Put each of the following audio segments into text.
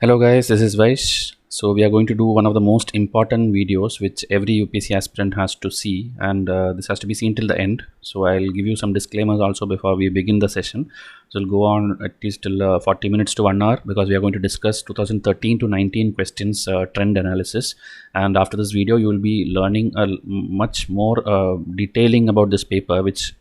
Hello guys, this is Vaish. So we are going to do one of the most important videos which every UPSC aspirant has to see, and this has to be seen till the end. So I'll give you some disclaimers also before we begin the session. So we'll go on at least till 40 minutes to 1 hour because we are going to discuss 2013 to 19 questions trend analysis. And after this video, you will be learning much more detailing about this paper, which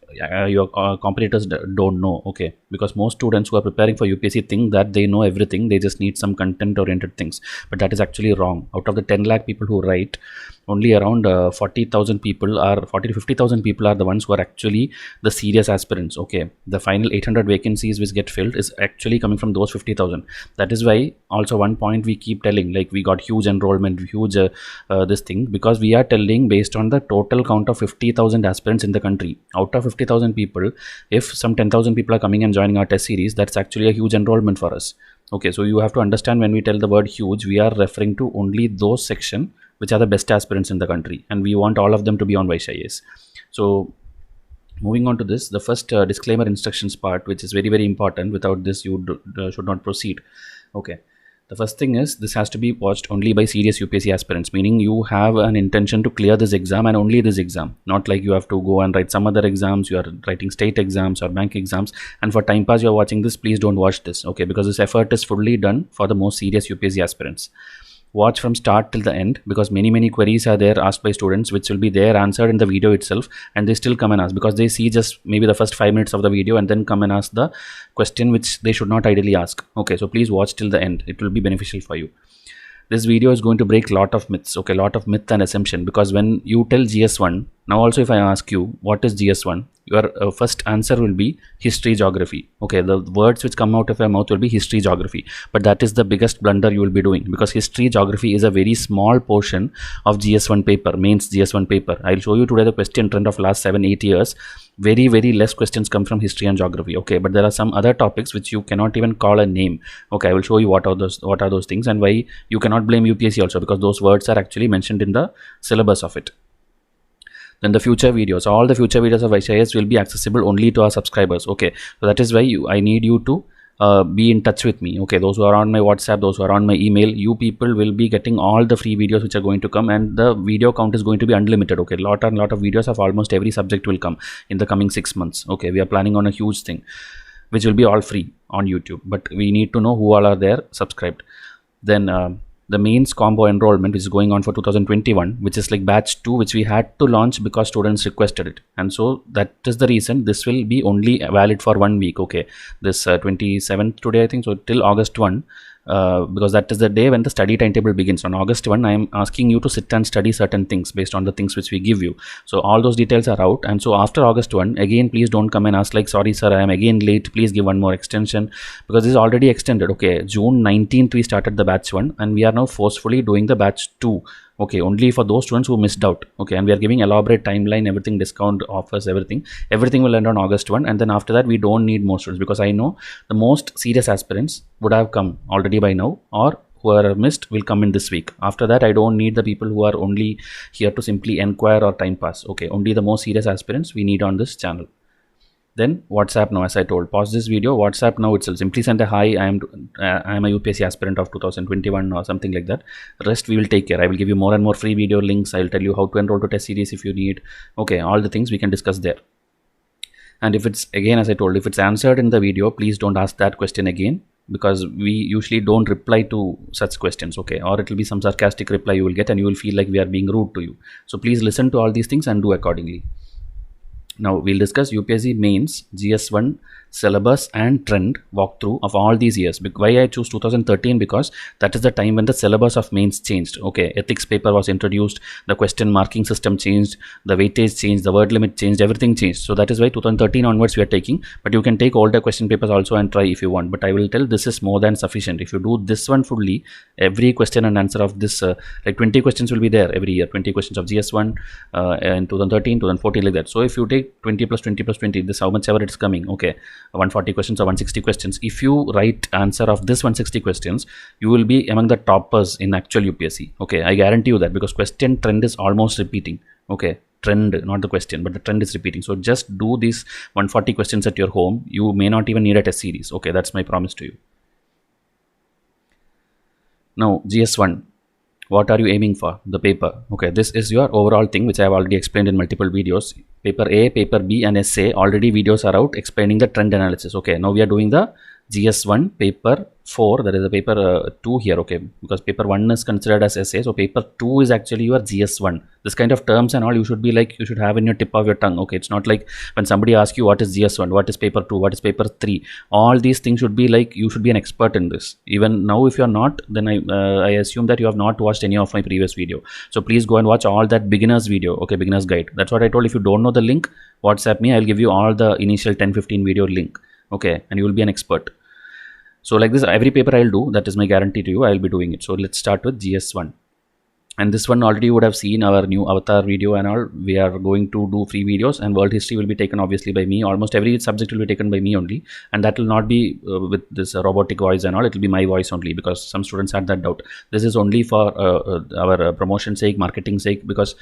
your competitors don't know. Okay, because most students who are preparing for UPSC think that they know everything, they just need some content oriented things, but that is actually wrong. Out of the 10 lakh people who write, only around 40,000 people are 40 to 50,000 people are the ones who are actually the serious aspirants. Okay, the final 800 vacancies which get filled is actually coming from those 50,000. That is why also one point we keep telling, like, we got huge enrollment, huge this thing, because we are telling based on the total count of 50,000 aspirants in the country. Out of 50,000 people, if some 10,000 people are coming and joining our test series, that's actually a huge enrollment for us. Okay, so you have to understand, when we tell the word huge, we are referring to only those section which are the best aspirants in the country, and we want all of them to be on Vaish IAS. So moving on to this, the first disclaimer instructions part, which is very very important. Without this, you should not proceed. Okay, the first thing is, this has to be watched only by serious UPSC aspirants, meaning you have an intention to clear this exam and only this exam, not like you have to go and write some other exams. You are writing state exams or bank exams, and for time pass you are watching this. Please don't watch this, okay, because this effort is fully done for the most serious UPSC aspirants. Watch from start till the end, because many queries are there asked by students which will be there answered in the video itself, and they still come and ask because they see just maybe the first 5 minutes of the video and then come and ask the question which they should not ideally ask. Okay, so please watch till the end, it will be beneficial for you. This video is going to break lot of myths, okay, lot of myth and assumption, because when you tell GS1, now also if I ask you what is GS1, your first answer will be history geography. Okay, the words which come out of your mouth will be history geography, but that is the biggest blunder you will be doing, because history geography is a very small portion of GS1 paper, mains GS1 paper. I'll show you today the question trend of last 7-8 years. Very less questions come from history and geography. Okay, but there are some other topics which you cannot even call a name. Okay, I will show you what are those things, and why you cannot blame UPSC also, because those words are actually mentioned in the syllabus of it. Then the future videos, all the future videos of Vaish IAS will be accessible only to our subscribers. Okay, so that is why I need you to be in touch with me. Okay, those who are on my WhatsApp, those who are on my email, you people will be getting all the free videos which are going to come, and the video count is going to be unlimited. Okay, lot of videos of almost every subject will come in the coming 6 months. Okay, we are planning on a huge thing which will be all free on YouTube, but we need to know who all are there subscribed. Then the mains combo enrollment, which is going on for 2021, which is like batch 2, which we had to launch because students requested it, and so that is the reason this will be only valid for 1 week. Okay, this 27th today, I think, so till August 1, because that is the day when the study timetable begins. On August 1, I am asking you to sit and study certain things based on the things which we give you. So all those details are out, and so after August 1, again, please don't come and ask like, sorry sir, I am again late, please give one more extension, because this is already extended. Okay, June 19th we started the batch 1, and we are now forcefully doing the batch 2. Okay, only for those students who missed out. Okay, and we are giving elaborate timeline, everything, discount offers, everything will end on August 1, and then after that we don't need more students, because I know the most serious aspirants would have come already by now, or who are missed will come in this week. After that, I don't need the people who are only here to simply inquire or time pass. Okay, only the most serious aspirants we need on this channel. Then WhatsApp now, as I told, pause this video, WhatsApp now itself, simply send a hi, I am a UPSC aspirant of 2021 or something like that. Rest we will take care. I will give you more and more free video links. I will tell you how to enroll to test series if you need. Okay, all the things we can discuss there. And if it's, again, as I told, if it's answered in the video, please don't ask that question again, because we usually don't reply to such questions. Okay, or it will be some sarcastic reply you will get, and you will feel like we are being rude to you. So please listen to all these things and do accordingly. Now we'll discuss UPSC mains GS1 syllabus and trend walkthrough of all these years. Why I choose 2013? Because that is the time when the syllabus of mains changed. Okay, ethics paper was introduced, the question marking system changed, the weightage changed, the word limit changed, everything changed. So that is why 2013 onwards we are taking, but you can take older question papers also and try if you want, but I will tell this is more than sufficient. If you do this one fully, every question and answer of this, like 20 questions will be there every year, 20 questions of GS1 in 2013, 2014, like that. So if you take 20 plus 20 plus 20, this how much ever it's coming. Okay, 140 questions or 160 questions. If you write answer of this 160 questions, you will be among the toppers in actual UPSC. Okay, I guarantee you that, because question trend is almost repeating. Okay, trend, not the question, but the trend is repeating. So just do these 140 questions at your home. You may not even need a test series. Okay, that's my promise to you. Now GS1, what are you aiming for? The paper. Okay, this is your overall thing, which I have already explained in multiple videos. Paper A, paper B and essay, already videos are out explaining the trend analysis. Okay, now we are doing the GS1 paper 4, that is the paper 2 here. Okay, because paper 1 is considered as essay, so paper 2 is actually your GS1. This kind of terms and all you should be like, you should have in your tip of your tongue. Okay, it's not like when somebody asks you what is GS1, what is paper 2, what is paper 3, all these things should be like, you should be an expert in this. Even now if you are not, then I assume that you have not watched any of my previous video. So please go and watch all that beginners video. Okay, beginners guide. That's what I told. If you don't know the link, WhatsApp me, I'll give you all the initial 10-15 video link. Okay, and you will be an expert. So like this, every paper I'll do, that is my guarantee to you, I'll be doing it. So let's start with GS1. And this one already you would have seen our new avatar video and all. We are going to do free videos, and world history will be taken obviously by me. Almost every subject will be taken by me only, and that will not be with this robotic voice and all. It will be my voice only, because some students had that doubt. This is only for our promotion sake, marketing sake, because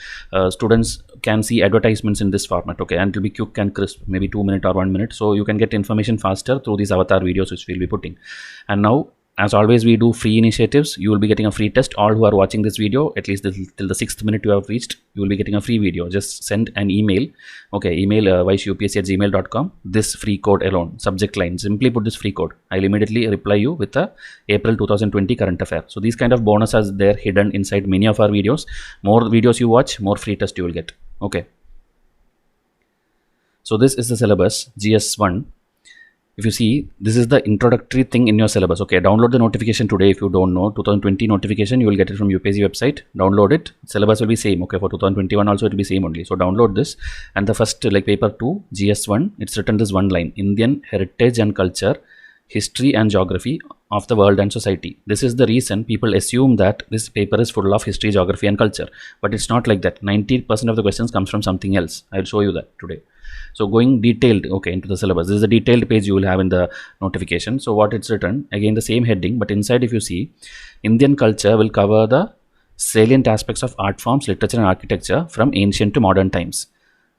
students can see advertisements in this format. Okay, and it will be quick and crisp, maybe 2 minutes or 1 minute, so you can get information faster through these avatar videos which we'll be putting. And now, as always, we do free initiatives. You will be getting a free test. All who are watching this video, at least till the 6th minute you have reached, you will be getting a free video. Just send an email. Okay, email vaishupsc@gmail.com. This free code alone, subject line, simply put this free code. I'll immediately reply you with the April 2020 current affair. So these kind of bonuses, they're hidden inside many of our videos. More videos you watch, more free test you will get. Okay. So this is the syllabus, GS1. If you see, this is the introductory thing in your syllabus. Okay, download the notification today. If you don't know, 2020 notification, you will get it from UPSC website. Download it. Syllabus will be same. Okay, for 2021 also it will be same only. So download this. And the first, like paper 2, GS1, it's written this one line: Indian heritage and culture, history and geography of the world and society. This is the reason people assume that this paper is full of history, geography and culture. But it's not like that. 90% of the questions comes from something else. I'll show you that today. So going detailed, okay, into the syllabus. This is the detailed page you will have in the notification. So what it's written, again the same heading, but inside if you see, Indian culture will cover the salient aspects of art forms, literature and architecture from ancient to modern times.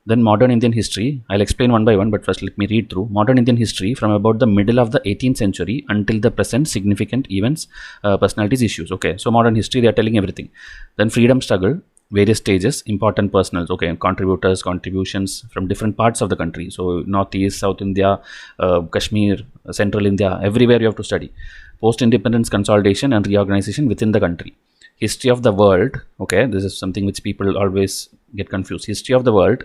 Then modern Indian history, I'll explain one by one, but first let me read through. Modern Indian history from about the middle of the 18th century until the present, significant events, personalities, issues. Okay, so modern history, they are telling everything. Then freedom struggle, various stages, important personals, okay, contributors, contributions from different parts of the country. So Northeast, South India, Kashmir, Central India, everywhere you have to study. Post-independence consolidation and reorganization within the country. History of the world, okay, this is something which people always get confused. History of the world,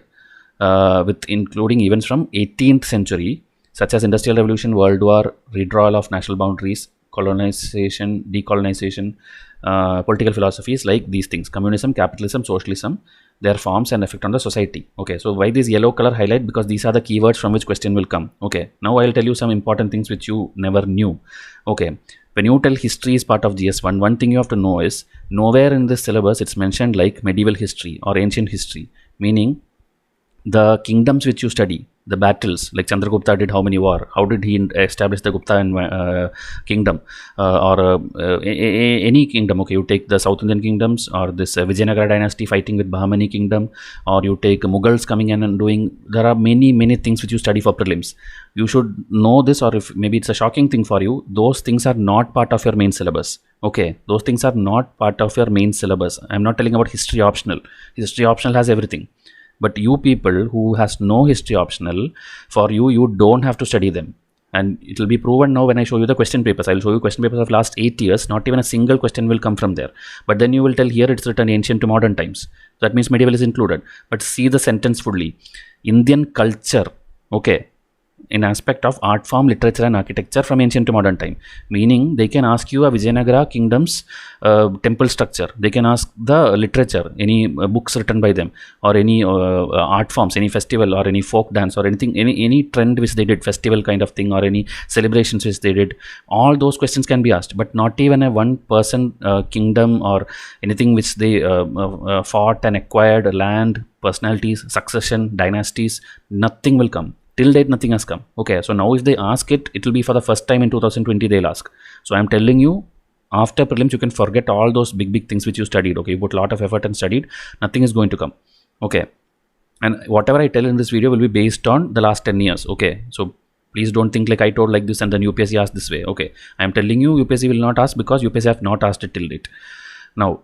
with including events from 18th century, such as Industrial Revolution, World War, redrawal of national boundaries, colonization, decolonization, political philosophies like these things: communism, capitalism, socialism, their forms and effect on the society. Okay, so why this yellow color highlight? Because these are the keywords from which question will come. Okay, now I'll tell you some important things which you never knew. Okay, when you tell history is part of GS1, one thing you have to know is, nowhere in this syllabus it's mentioned like medieval history or ancient history, meaning the kingdoms which you study, the battles, like Chandragupta did how many war, how did he establish the Gupta kingdom, or any kingdom. Okay, you take the South Indian kingdoms, or this Vijayanagara dynasty fighting with Bahmani kingdom, or you take Mughals coming in and doing, there are many things which you study for prelims. You should know this, or if maybe it's a shocking thing for you, those things are not part of your main syllabus. Okay, those things are not part of your main syllabus. I'm not telling about history optional. History optional has everything. But you people who has no history optional, for you, you don't have to study them. And it will be proven now when I show you the question papers. I'll show you question papers of last 8 years. Not even a single question will come from there. But then you will tell here it's written ancient to modern times. That means medieval is included. But see the sentence fully. Indian culture, okay, in aspect of art form, literature and architecture from ancient to modern time. Meaning they can ask you a Vijayanagara kingdom's temple structure. They can ask the literature, any books written by them, or any art forms, any festival or any folk dance or anything, any trend which they did, festival kind of thing, or any celebrations which they did. All those questions can be asked, but not even a one person kingdom or anything which they fought and acquired, land, personalities, succession, dynasties, nothing will come. Till date, nothing has come. Okay, so now if they ask it, it will be for the first time in 2020 they'll ask. So I'm telling you, after prelims, you can forget all those big things which you studied. Okay, you put a lot of effort and studied, nothing is going to come. Okay, and whatever I tell in this video will be based on the last 10 years. Okay, so Please don't think like I told like this and then UPSC asked this way. Okay, I am telling you UPSC will not ask because UPSC have not asked it till date. Now,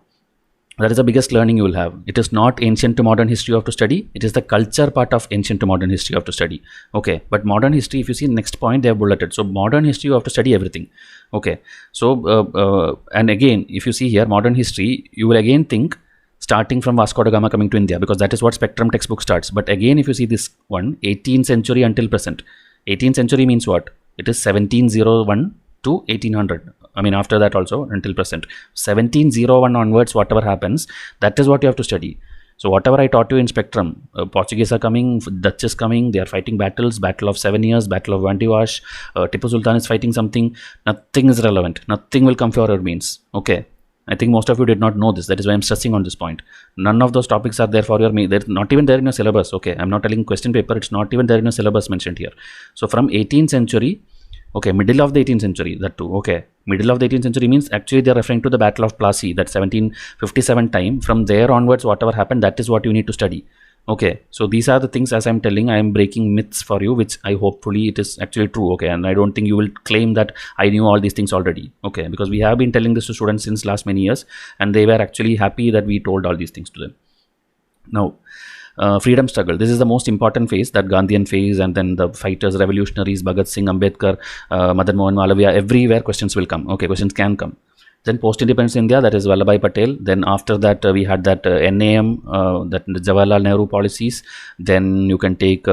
that is the biggest learning you will have. It is not ancient to modern history you have to study. It is the culture part of ancient to modern history you have to study. Okay, but modern history, if you see next point, they have bulleted. So modern history, you have to study everything. Okay, so and again, if you see here modern history, you will again think starting from Vasco da Gama coming to India, because that is what Spectrum textbook starts. But again, if you see this one, 18th century until present. 18th century means what? It is 1701 to 1800. I mean, after that also until present. 1701 onwards, whatever happens, that is what you have to study. So whatever I taught you in Spectrum, Portuguese are coming, Dutch is coming, they are fighting battles, Battle of 7 Years, Battle of Vandivash, Tipu Sultan is fighting something, nothing is relevant, nothing will come for your means. Okay, I think most of you did not know this, that is why I'm stressing on this point. None of those topics are there for your means, they're not even there in your syllabus. Okay, I'm not telling question paper, it's not even there in your syllabus mentioned here. So from 18th century, okay, middle of the 18th century, that too. Okay, middle of the 18th century means actually they are referring to the Battle of Plassey, that 1757 time. From there onwards, whatever happened, that is what you need to study. Okay, so these are the things, as I'm telling, I am breaking myths for you, which I hopefully it is actually true. Okay, and I don't think you will claim that I knew all these things already. Okay, because we have been telling this to students since last many years, and they were actually happy that we told all these things to them. Now, freedom struggle. This is the most important phase, that Gandhian phase, and then the fighters, revolutionaries, Bhagat Singh, Ambedkar, Madan Mohan Malaviya, everywhere questions will come. Okay, questions can come. Then post-independence India, that is Vallabhbhai Patel. Then after that, we had that NAM, that Jawaharlal Nehru policies. Then you can take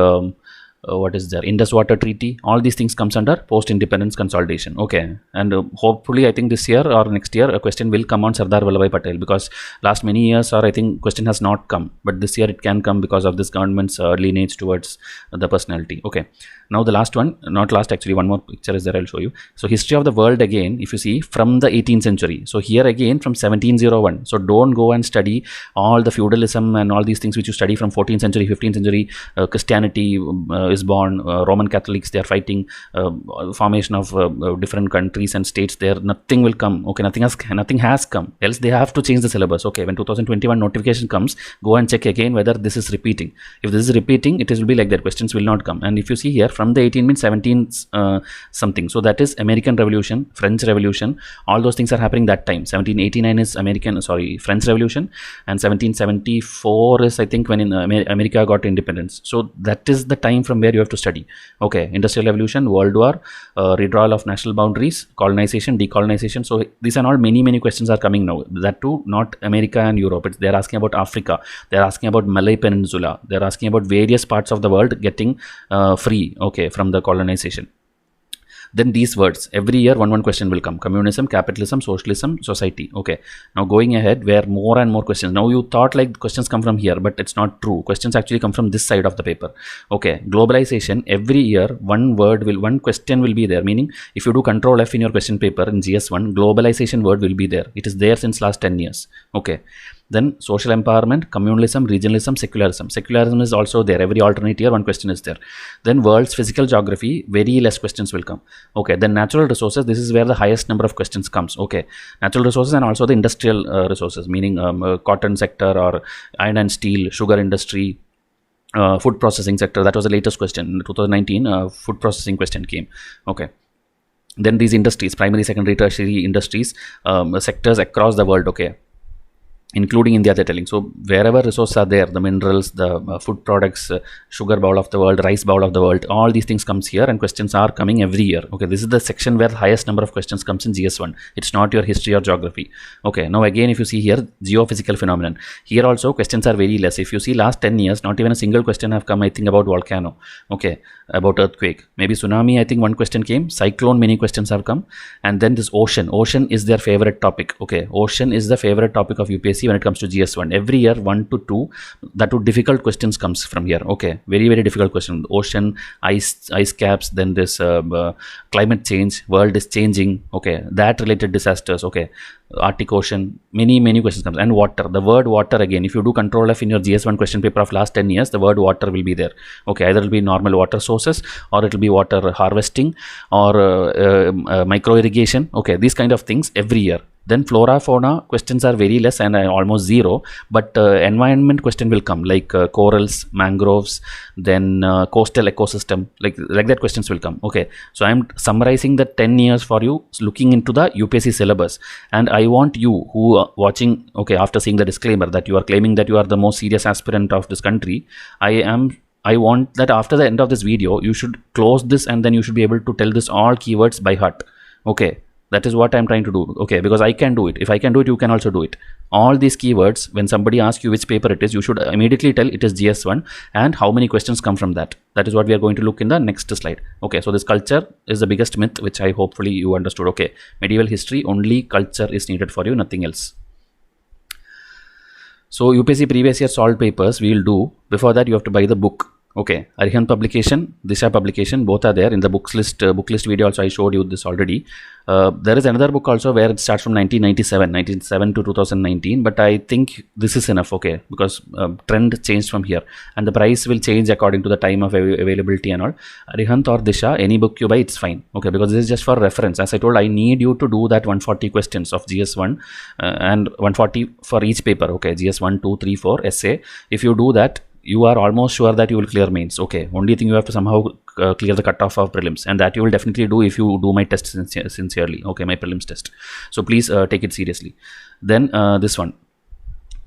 what is there, Indus Water Treaty. All these things comes under post-independence consolidation. Okay, and hopefully I think this year or next year a question will come on Sardar Vallabhbhai Patel, because last many years or I think question has not come, but this year it can come because of this government's lineage towards the personality. Okay, now the last one, not last actually, one more picture is there, I'll show you. So history of the world again, if you see from the 18th century. So here again from 1701. So don't go and study all the feudalism and all these things which you study from 14th century, 15th century. Christianity is born, Roman Catholics, they are fighting, formation of different countries and states there. Nothing will come. Okay, nothing has come, else they have to change the syllabus. Okay, when 2021 notification comes, go and check again whether this is repeating. If this is repeating, it will be like that, questions will not come. And if you see here from the 18 means 17 something, so that is American Revolution, French Revolution, all those things are happening that time. 1789 is French Revolution, and 1774 is I think when in America got independence. So that is the time from where you have to study. Okay, Industrial Revolution, World War, redrawal of national boundaries, colonization, decolonization. So these are all many questions are coming now. That too, not America and Europe. They're asking about Africa, they're asking about Malay Peninsula, they're asking about various parts of the world getting free, okay, from the colonization. Then these words, every year one question will come: communism, capitalism, socialism, society. Okay, now going ahead, where more and more questions. Now you thought like questions come from here, but it's not true. Questions actually come from this side of the paper. Okay, globalization, every year one question will be there, meaning if you do Control F in your question paper in GS1, globalization word will be there. It is there since last 10 years. Okay, then social empowerment, communalism, regionalism, secularism. Secularism is also there. Every alternate year one question is there. Then world's physical geography, very less questions will come. Okay, then natural resources, this is where the highest number of questions comes. Okay, natural resources and also the industrial resources, meaning cotton sector or iron and steel, sugar industry, food processing sector. That was the latest question in 2019. Food processing question came. Okay, then these industries, primary, secondary, tertiary industries, sectors across the world. Okay, including India, they're telling. So wherever resources are there, the minerals, the food products, sugar bowl of the world, rice bowl of the world, all these things comes here, and questions are coming every year. Okay, this is the section where the highest number of questions comes in GS1. It's not your history or geography. Okay, now again, if you see here, geophysical phenomenon, here also questions are very less. If you see last 10 years, not even a single question have come, I think, about volcano. Okay, about earthquake, maybe tsunami, I think one question came. Cyclone, many questions have come. And then this ocean is their favorite topic. Okay, ocean is the favorite topic of UPSC when it comes to GS1. Every year 1 to 2, that two difficult questions comes from here. Okay, very difficult question. Ocean, ice caps, then this climate change, world is changing. Okay, that related disasters. Okay, Arctic Ocean, many questions comes. And water, the word water, again, if you do Control F in your GS1 question paper of last 10 years, the word water will be there. Okay, either it will be normal water sources, or it will be water harvesting, or micro irrigation. Okay, these kind of things every year. Then flora fauna questions are very less and almost zero, but environment question will come, like corals, mangroves, then coastal ecosystem, like that questions will come. Okay, so I'm summarizing the 10 years for you, looking into the UPSC syllabus, and I want you who are watching, okay, after seeing the disclaimer that you are claiming that you are the most serious aspirant of this country, I want that after the end of this video you should close this and then you should be able to tell this all keywords by heart. Okay, that is what I'm trying to do. Okay, because I can do it. If I can do it, you can also do it. All these keywords, when somebody asks you which paper it is, you should immediately tell it is GS1 and how many questions come from that. That is what we are going to look in the next slide. Okay, so this culture is the biggest myth which I hopefully you understood. Okay, medieval history, only culture is needed for you, nothing else. So UPSC previous year solved papers we will do. Before that you have to buy the book. Okay, Arihant publication, Disha publication, both are there in the book list video also. I showed you this already. There is another book also where it starts from 1997 to 2019, but I think this is enough, okay, because trend changed from here and the price will change according to the time of availability and all. Arihant or Disha, any book you buy, it's fine, okay, because this is just for reference. As I told, I need you to do that 140 questions of GS1 and 140 for each paper, okay, GS1, 2, 3, 4, essay. If you do that, you are almost sure that you will clear mains. Okay, only thing you have to somehow clear the cutoff of prelims, and that you will definitely do if you do my test sincerely. Okay, my prelims test. So please take it seriously. Then this one,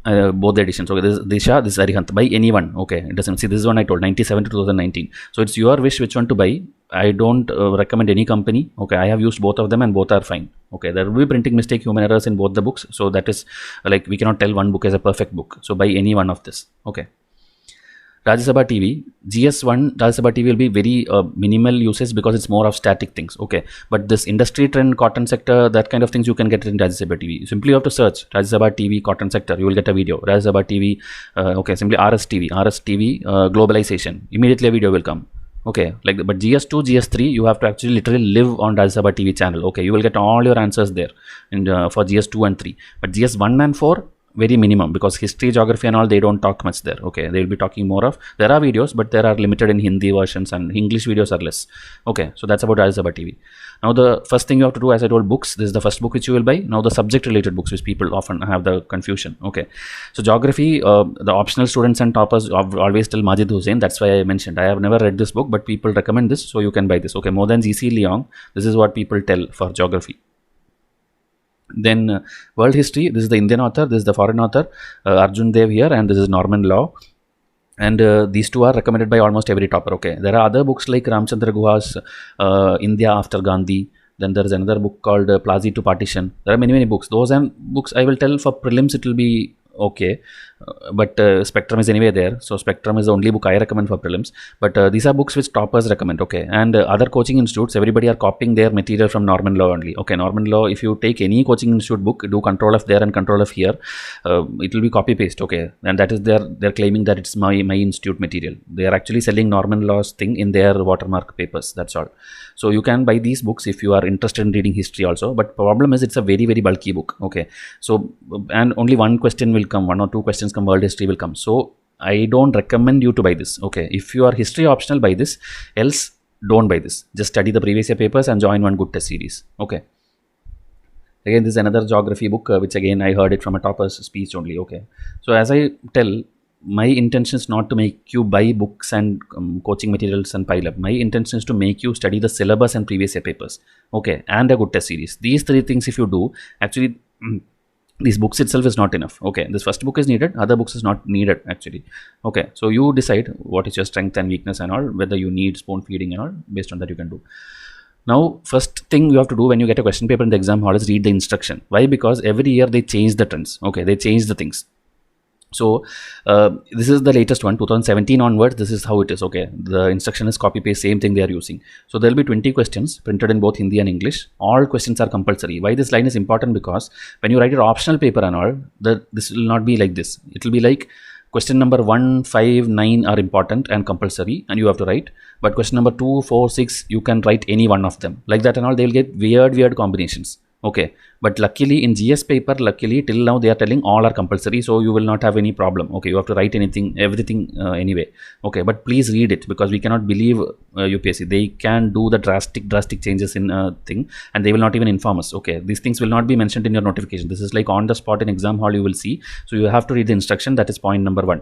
both the editions. Okay, this is Disha, this is Arihant. Buy anyone. Okay, it doesn't see, this is one I told, 97 to 2019. So it's your wish which one to buy. I don't recommend any company. Okay, I have used both of them and both are fine. Okay, there will be printing mistake, human errors in both the books. So that is like we cannot tell one book as a perfect book. So buy any one of this. Okay. Rajya Sabha TV, GS1 Rajya Sabha TV will be very minimal usage because it's more of static things. Okay, but this industry trend, cotton sector, that kind of things you can get in Rajya Sabha TV. You simply have to search Rajya Sabha TV cotton sector, you will get a video. Rajya Sabha TV, okay, simply RS TV globalization, immediately a video will come. Okay, like, but GS2, GS3, you have to actually literally live on Rajya Sabha TV channel. Okay, you will get all your answers there in for GS2 and 3, but GS1 and 4, very minimum, because history, geography and all, they don't talk much there. Okay, they will be talking more of, there are videos but there are limited in Hindi versions and English videos are less. Okay, so that's about Rajya Sabha TV. Now the first thing you have to do, as I told, books. This is the first book which you will buy. Now the subject related books, which people often have the confusion. Okay, so geography, the optional students and toppers always tell Majid Hussain. That's why I mentioned, I have never read this book, but people recommend this, so you can buy this. Okay, more than GC Leong, this is what people tell for geography. Then world history, this is the Indian author, this is the foreign author, Arjun Dev here, and this is Norman Law, and these two are recommended by almost every topper. Okay, there are other books like Ramchandra Guha's India After Gandhi. Then there is another book called Plazi to Partition. There are many books. Those and books I will tell for prelims it will be okay, but Spectrum is anyway there, so Spectrum is the only book I recommend for prelims. But these are books which toppers recommend. Okay, and other coaching institutes, everybody are copying their material from Norman Law only. Okay, Norman Law, if you take any coaching institute book, do Control F there and Control F here, it will be copy paste. Okay, and that is they're claiming that it's my institute material. They are actually selling Norman Law's thing in their watermark papers. That's all. So you can buy these books if you are interested in reading history also, but problem is it's a very bulky book. Okay, so and only one question will come, one or two questions come, world history will come. So I don't recommend you to buy this. Okay, if you are history optional, buy this, else don't buy this. Just study the previous year papers and join one good test series. Okay, again this is another geography book which again I heard it from a topper's speech only. Okay, so as I tell, my intention is not to make you buy books and coaching materials and pile up. My intention is to make you study the syllabus and previous year papers. Okay, and a good test series. These three things if you do, actually these books itself is not enough. Okay, this first book is needed, other books is not needed actually. Okay, so you decide what is your strength and weakness and all, whether you need spoon feeding and all. Based on that you can do. Now first thing you have to do when you get a question paper in the exam hall is read the instruction. Why? Because every year they change the trends. Okay, they change the things. So this is the latest one, 2017 onwards, this is how it is. Okay, the instruction is copy paste, same thing they are using. So there will be 20 questions printed in both Hindi and English. All questions are compulsory. Why this line is important? Because when you write your optional paper and all, this will not be like this. It will be like question number 1, 5, 9 are important and compulsory and you have to write. But question number 2, 4, 6, you can write any one of them. Like that and all, they will get weird combinations. Okay, but luckily in GS paper, luckily till now they are telling all are compulsory, so you will not have any problem. Okay, you have to write everything anyway. Okay, but please read it, because we cannot believe UPSC. They can do the drastic changes in thing, and they will not even inform us. Okay, these things will not be mentioned in your notification. This is like on the spot in exam hall you will see. So you have to read the instruction. That is point number 1.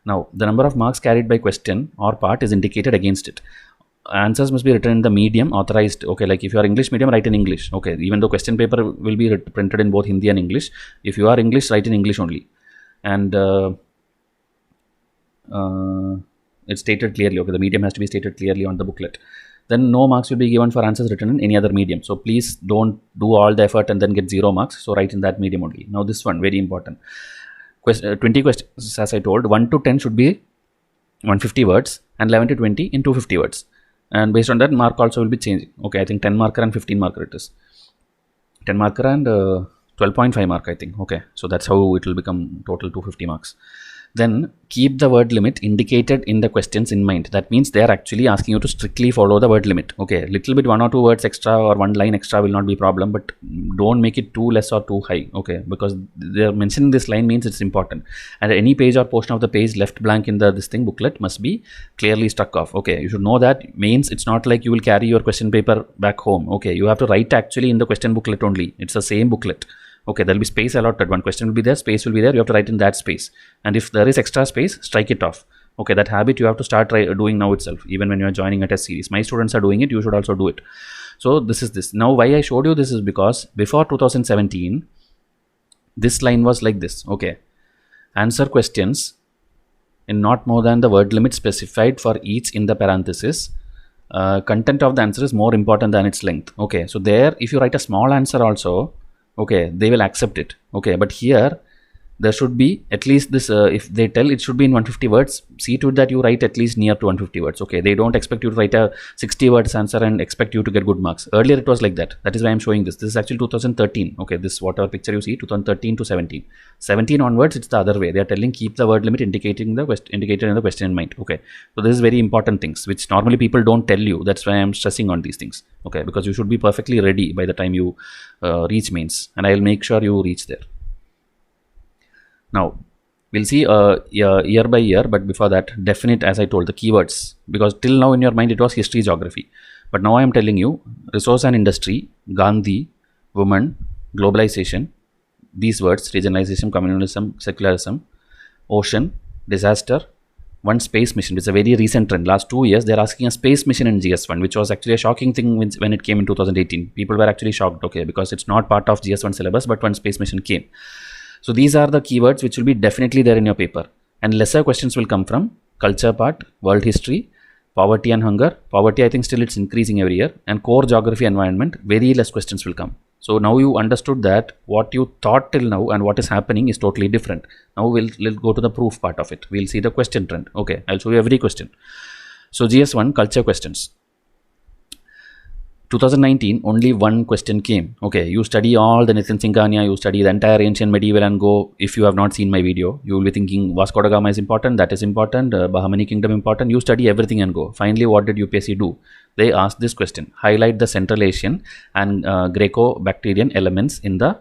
Now the number of marks carried by question or part is indicated against it. Answers must be written in the medium authorized. Okay, like if you are English medium, write in English. Okay, even though question paper will be printed in both Hindi and English, if you are English, write in English only. And it's stated clearly. Okay, the medium has to be stated clearly on the booklet. Then no marks will be given for answers written in any other medium. So please don't do all the effort and then get 0 marks. So write in that medium only. Now this one, very important. 20 questions, as I told, 1 to 10 should be 150 words, and 11 to 20 in 250 words. And based on that, mark also will be changing. Okay, I think 10 marker and 15 marker it is. 10 marker and 12.5 mark, I think. Okay, so that's how it will become total 250 marks. Then keep the word limit indicated in the questions in mind. That means they are actually asking you to strictly follow the word limit. Okay, little bit 1 or 2 words extra or 1 line extra will not be problem, but don't make it too less or too high. Okay, because they are mentioning this line means it's important, and any page or portion of the page left blank in this thing booklet must be clearly struck off. Okay, you should know that means it's not like you will carry your question paper back home. Okay, you have to write actually in the question booklet only. It's the same booklet. Okay, there will be space allotted. One question will be there, space will be there. You have to write in that space. And if there is extra space, strike it off. Okay, that habit you have to start doing now itself, even when you are joining a test series. My students are doing it, you should also do it. So this is this. Now why I showed you this is because before 2017, this line was like this. Okay, answer questions in not more than the word limit specified for each in the parenthesis. Content of the answer is more important than its length. Okay, so there if you write a small answer also, okay, they will accept it. Okay, but here there should be at least this, if they tell it should be in 150 words, see to it that you write at least near to 150 words. Okay, they don't expect you to write a 60 words answer and expect you to get good marks. Earlier it was like that. That is why I'm showing this. This is actually 2013. Okay, this whatever picture you see, 2013 to 17. 17 onwards, it's the other way. They are telling keep the word limit indicated in the question in mind. Okay, so this is very important things which normally people don't tell you. That's why I'm stressing on these things. Okay, because you should be perfectly ready by the time you reach mains, and I'll make sure you reach there. Now we'll see year by year, but before that, definite, as I told, the keywords, because till now in your mind it was history, geography, but now I am telling you resource and industry, Gandhi, women, globalization, these words, regionalization, communalism, secularism, ocean, disaster, one space mission, which is a very recent trend. Last 2 years, they're asking a space mission in GS1, which was actually a shocking thing when it came in 2018. People were actually shocked, okay, because it's not part of GS1 syllabus, but one space mission came. So these are the keywords which will be definitely there in your paper, and lesser questions will come from culture part, world history, poverty and hunger. Poverty, I think still it's increasing every year, and core geography, environment, very less questions will come. So now you understood that what you thought till now and what is happening is totally different. Now we'll go to the proof part of it. We'll see the question trend. Okay, I'll show you every question. So GS1 culture questions. 2019, only one question came. Okay, you study all the Nitin Singhania, you study the entire ancient, medieval and go. If you have not seen my video, you will be thinking Vasco da Gama is important, that is important, Bahmani Kingdom important. You study everything and go. Finally, what did UPSC do? They asked this question: highlight the Central Asian and Greco-Bactrian elements in the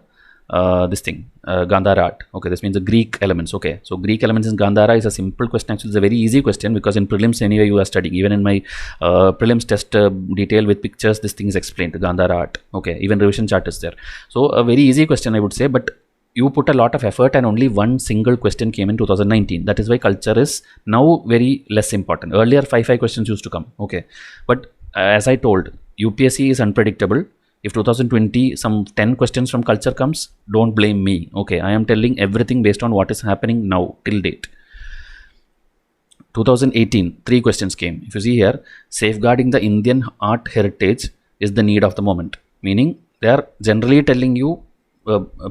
Gandhara art. Okay, this means the Greek elements. Okay, so Greek elements in Gandhara is a simple question. Actually, it's a very easy question because in prelims anyway you are studying. Even in my prelims test detail with pictures, this thing is explained. Gandhara art. Okay, even revision chart is there. So a very easy question, I would say, but you put a lot of effort and only one single question came in 2019. That is why culture is now very less important. Earlier 5 questions used to come. Okay, but as I told, UPSC is unpredictable. If 2020 some 10 questions from culture comes, don't blame me. Okay, I am telling everything based on what is happening now till date. 2018, 3 questions came. If you see here, safeguarding the Indian art heritage is the need of the moment. Meaning they are generally telling you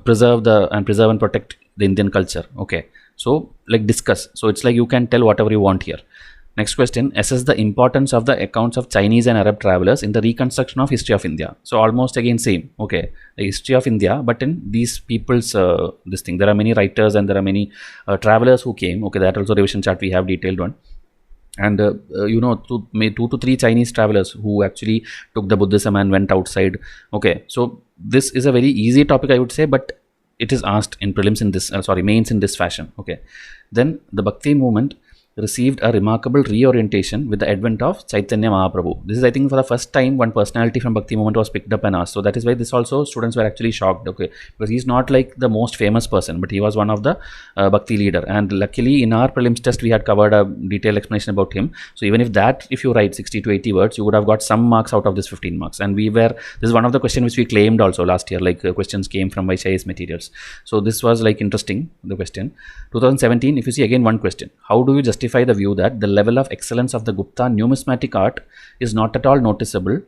preserve and protect the Indian culture. Okay, so like discuss. So it's like you can tell whatever you want here. Next question, assess the importance of the accounts of Chinese and Arab travelers in the reconstruction of history of India. So almost again same. Okay, the history of India, but in these people's this thing, there are many writers and there are many travelers who came. Okay, that also revision chart we have detailed one. And two to three Chinese travelers who actually took the Buddhism and went outside. Okay, so this is a very easy topic, I would say, but it is asked in prelims in this mains in this fashion. Okay, then the Bhakti movement received a remarkable reorientation with the advent of Chaitanya Mahaprabhu. This is, I think, for the first time one personality from Bhakti movement was picked up and asked. So that is why this also students were actually shocked. Okay, because he's not like the most famous person, but he was one of the Bhakti leader. And luckily, in our prelims test, we had covered a detailed explanation about him. So even if you write 60 to 80 words, you would have got some marks out of this 15 marks. And this is one of the questions which we claimed also last year, like questions came from Vaishya's materials. So this was like interesting, the question. 2017, if you see again one question, how do you justify the view that the level of excellence of the Gupta numismatic art is not at all noticeable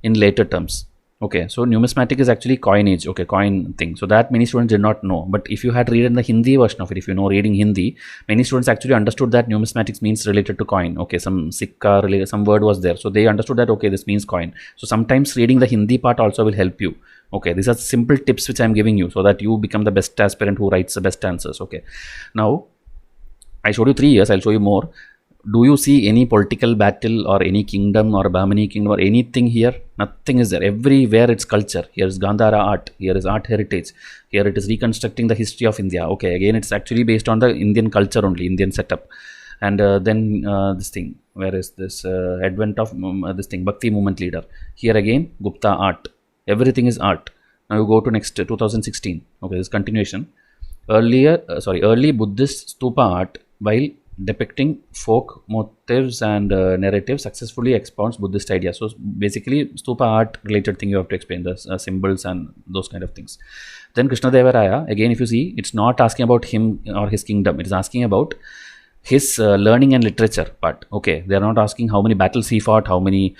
in later terms? Okay, so numismatic is actually coinage, okay, coin thing. So that many students did not know. But if you had read in the Hindi version of it, if you know reading Hindi, many students actually understood that numismatics means related to coin. Okay, some sikka related, some word was there. So they understood that, okay, this means coin. So sometimes reading the Hindi part also will help you. Okay, these are simple tips which I am giving you so that you become the best aspirant who writes the best answers. Okay, now I showed you 3 years, I'll show you more. Do you see any political battle or any kingdom or Bahmani kingdom or anything here? Nothing is there. Everywhere it's culture. Here is Gandhara art. Here is art heritage. Here it is reconstructing the history of India. Okay, again it's actually based on the Indian culture only, Indian setup. And then this thing, where is this advent of this thing, Bhakti movement leader. Here again, Gupta art. Everything is art. Now you go to next 2016. Okay, this continuation. Early Buddhist stupa art, while depicting folk motifs and narratives, successfully expounds Buddhist ideas. So basically, stupa art related thing you have to explain, the symbols and those kind of things. Then Krishnadevaraya, again, if you see, it's not asking about him or his kingdom. It is asking about his learning and literature part. Okay, they are not asking how many battles he fought, how many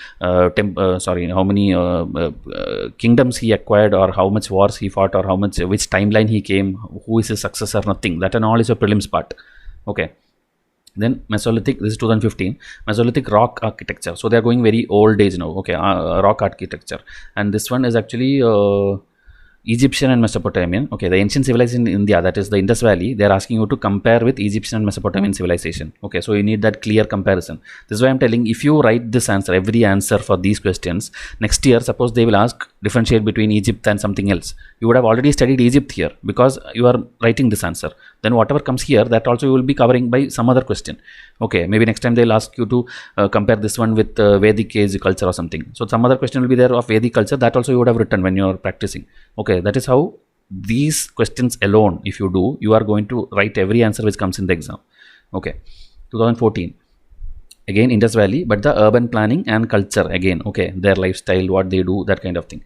kingdoms he acquired, or how much wars he fought, or which timeline he came, who is his successor. Nothing. That and all is a prelims part. Okay. Then Mesolithic, this is 2015, Mesolithic rock architecture. So they are going very old age now. Okay, rock architecture. And this one is actually Egyptian and Mesopotamian. Okay, the ancient civilization in India, that is the Indus Valley, they are asking you to compare with Egyptian and Mesopotamian civilization. Okay, so you need that clear comparison. This is why I'm telling, if you write this answer, every answer for these questions, next year, suppose they will ask, differentiate between Egypt and something else. You would have already studied Egypt here because you are writing this answer. Then whatever comes here, that also you will be covering by some other question. Okay, maybe next time they'll ask you to compare this one with Vedic age culture or something. So some other question will be there of Vedic culture, that also you would have written when you are practicing. Okay, that is how these questions alone, if you do, you are going to write every answer which comes in the exam. Okay, 2014. Again, Indus Valley, but the urban planning and culture again. Okay, their lifestyle, what they do, that kind of thing.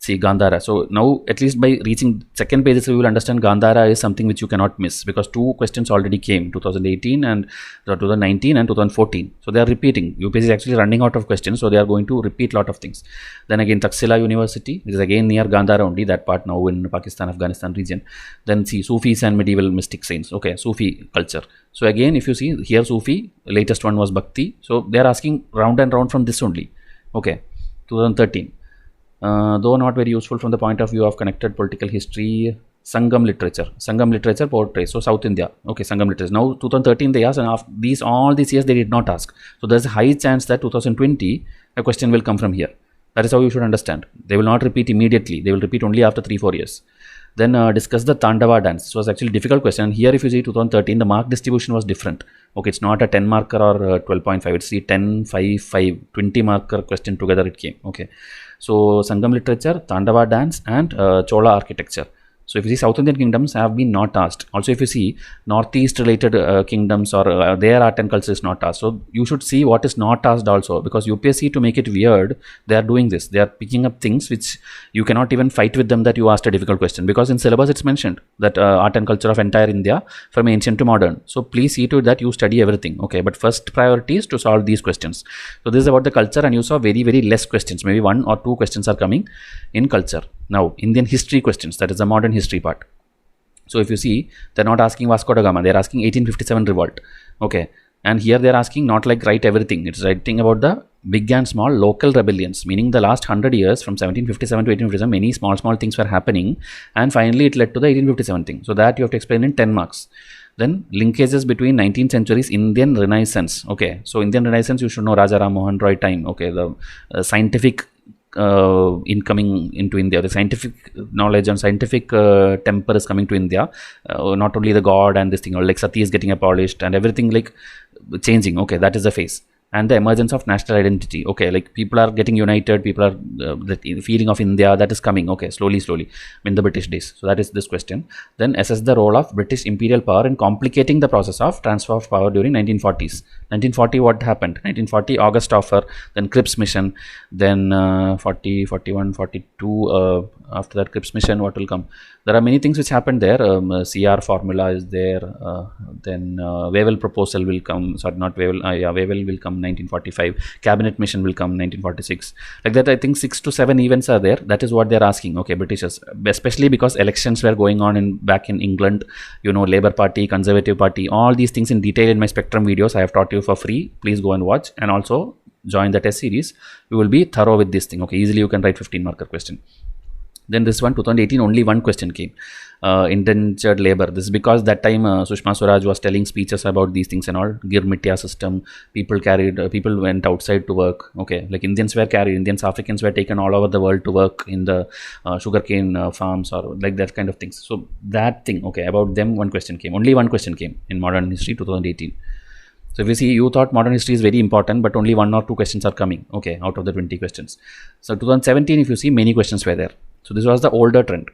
See, Gandhara. So now, at least by reaching second pages, we will understand Gandhara is something which you cannot miss, because two questions already came, 2018 and 2019 and 2014. So they are repeating. UPSC is actually running out of questions, so they are going to repeat a lot of things. Then again, Taxila University, which is again near Gandhara only, that part now in Pakistan, Afghanistan region. Then see, Sufis and medieval mystic saints. Okay, Sufi culture. So again, if you see here, Sufi, latest one was Bhakti. So they are asking round and round from this only. Okay, 2013. Though not very useful from the point of view of connected political history, Sangam literature portrays. So South India. Okay, Sangam literature. Now 2013 they asked, and after all these years they did not ask. So there's a high chance that 2020 a question will come from here. That is how you should understand. They will not repeat immediately. They will repeat only after 3-4 years. Then discuss the Tandava dance. This was actually a difficult question. And here if you see 2013, the mark distribution was different. Okay, it's not a 10 marker or 12.5. It's the 10, 5, 5, 20 marker question together it came. Okay. So Sangam literature, Tandava dance, and Chola architecture. So if you see, South Indian kingdoms have been not asked. Also if you see Northeast related kingdoms or their art and culture is not asked. So you should see what is not asked also, because UPSC, to make it weird, they are doing this. They are picking up things which you cannot even fight with them that you asked a difficult question, because in syllabus it's mentioned that art and culture of entire India from ancient to modern. So please see to it that you study everything. Okay, but first priority is to solve these questions. So this is about the culture, and you saw very, very less questions. Maybe 1 or 2 questions are coming in culture. Now, Indian history questions, that is the modern history part. So if you see, they're not asking Vasco da Gama, they're asking 1857 revolt. Okay, and here they're asking not like write everything, it's writing about the big and small local rebellions, meaning the last 100 years from 1757 to 1857, many small things were happening, and finally it led to the 1857 thing. So that you have to explain in 10 marks. Then linkages between 19th century's Indian Renaissance. Okay, so Indian Renaissance, you should know Raja Ram Mohan Roy time. Okay, the scientific incoming into India, the scientific knowledge and scientific temper is coming to India. Not only the god and this thing, or like Sati is getting abolished and everything like changing. Okay, that is the phase. And the emergence of national identity. Okay, like people are getting united, people are the feeling of India that is coming. Okay, slowly in the British days. So that is this question. Then assess the role of British imperial power in complicating the process of transfer of power during 1940s. 1940, what happened? 1940 August offer, then Cripps mission, then 40, 41, 42. After that Cripps mission, what will come? There are many things which happened there. CR formula is there. Then Wavell proposal will come. Sorry, not Wavell. Wavell will come 1945. Cabinet mission will come 1946. Like that, I think 6 to 7 events are there. That is what they are asking. Okay, Britishers, especially because elections were going on back in England. You know, Labour Party, Conservative Party, all these things in detail in my Spectrum videos. I have taught you for free. Please go and watch, and also join the test series. You will be thorough with this thing. Okay, easily you can write 15 marker question. Then this one, 2018, only one question came. Indentured labor. This is because that time Sushma Swaraj was telling speeches about these things and all. Gir Mitya system. People went outside to work. Okay, like Indians were carried. Indians, Africans were taken all over the world to work in the sugarcane farms or like that kind of things. So that thing, okay, about them, one question came. Only one question came in modern history, 2018. So if you see, you thought modern history is very important, but only 1 or 2 questions are coming, okay, out of the 20 questions. So 2017, if you see, many questions were there. So this was the older trend.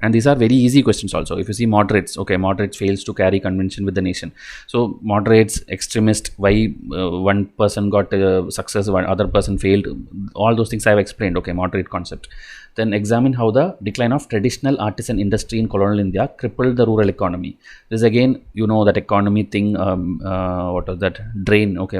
And these are very easy questions also. If you see moderates, okay, moderates fails to carry convention with the nation. So moderates, extremist, why one person got success, one other person failed, all those things I have explained, okay, moderate concept. Then examine how the decline of traditional artisan industry in colonial India crippled the rural economy. This again, you know that economy thing, what was that? Drain, okay,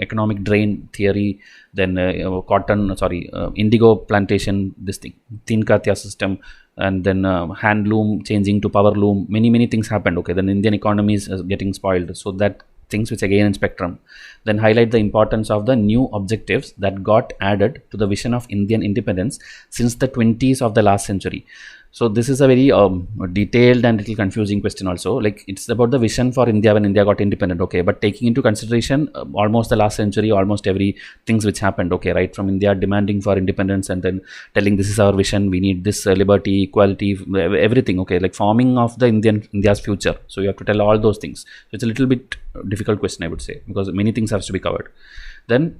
economic drain theory, then indigo plantation, this thing, Teen Katya system, and then handloom changing to power loom. Many things happened, okay, then Indian economy is getting spoiled. So that things which again in Spectrum. Then highlight the importance of the new objectives that got added to the vision of Indian independence since the 20s of the last century. So this is a very detailed and little confusing question also. Like it's about the vision for India when India got independent, okay, but taking into consideration almost the last century, almost every things which happened, okay, right from India demanding for independence and then telling this is our vision, we need this liberty, equality, everything, okay, like forming of the India's future. So you have to tell all those things. So it's a little bit difficult question, I would say, because many things have to be covered. Then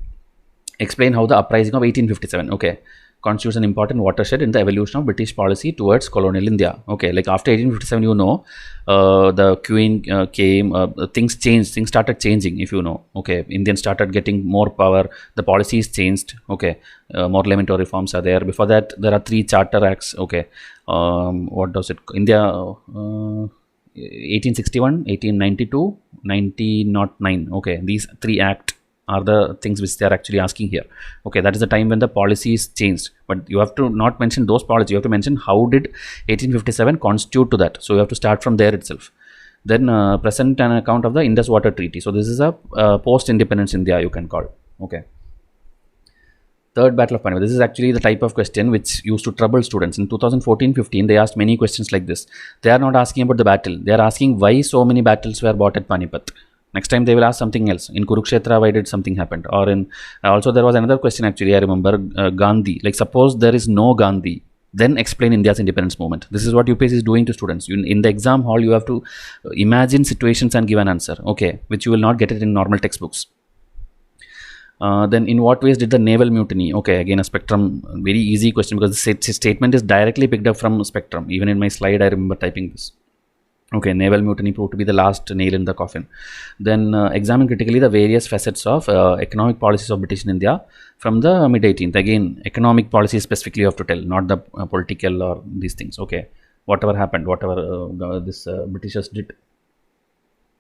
explain how the uprising of 1857, okay, constitutes an important watershed in the evolution of British policy towards colonial India. Okay, like after 1857, you know, the Queen came, things changed, things started changing, if you know. Okay, Indians started getting more power, the policies changed. Okay, more elemental reforms are there. Before that, there are 3 charter acts. Okay, what does it? India 1861, 1892, 1909. Okay, these 3 acts are the things which they are actually asking here. Okay, that is the time when the policies changed, but you have to not mention those policies, you have to mention how did 1857 constitute to that. So you have to start from there itself. Then present an account of the Indus Water Treaty. So this is a post-independence India, you can call. Okay. Third Battle of Panipat. This is actually the type of question which used to trouble students. In 2014-15, they asked many questions like this. They are not asking about the battle. They are asking why so many battles were fought at Panipat. Next time they will ask something else. In Kurukshetra, why did something happen? Or in also there was another question actually, I remember, Gandhi. Like suppose there is no Gandhi, then explain India's independence movement. This is what UPSC is doing to students. In the exam hall, you have to imagine situations and give an answer, okay, which you will not get it in normal textbooks. Then in what ways did the naval mutiny? Okay, again a Spectrum, very easy question because the statement is directly picked up from Spectrum. Even in my slide, I remember typing this. Okay, naval mutiny proved to be the last nail in the coffin. Then examine critically the various facets of economic policies of British in India from the mid-18th. Again, economic policies specifically you have to tell, not the political or these things. Okay, whatever happened, whatever this Britishers did.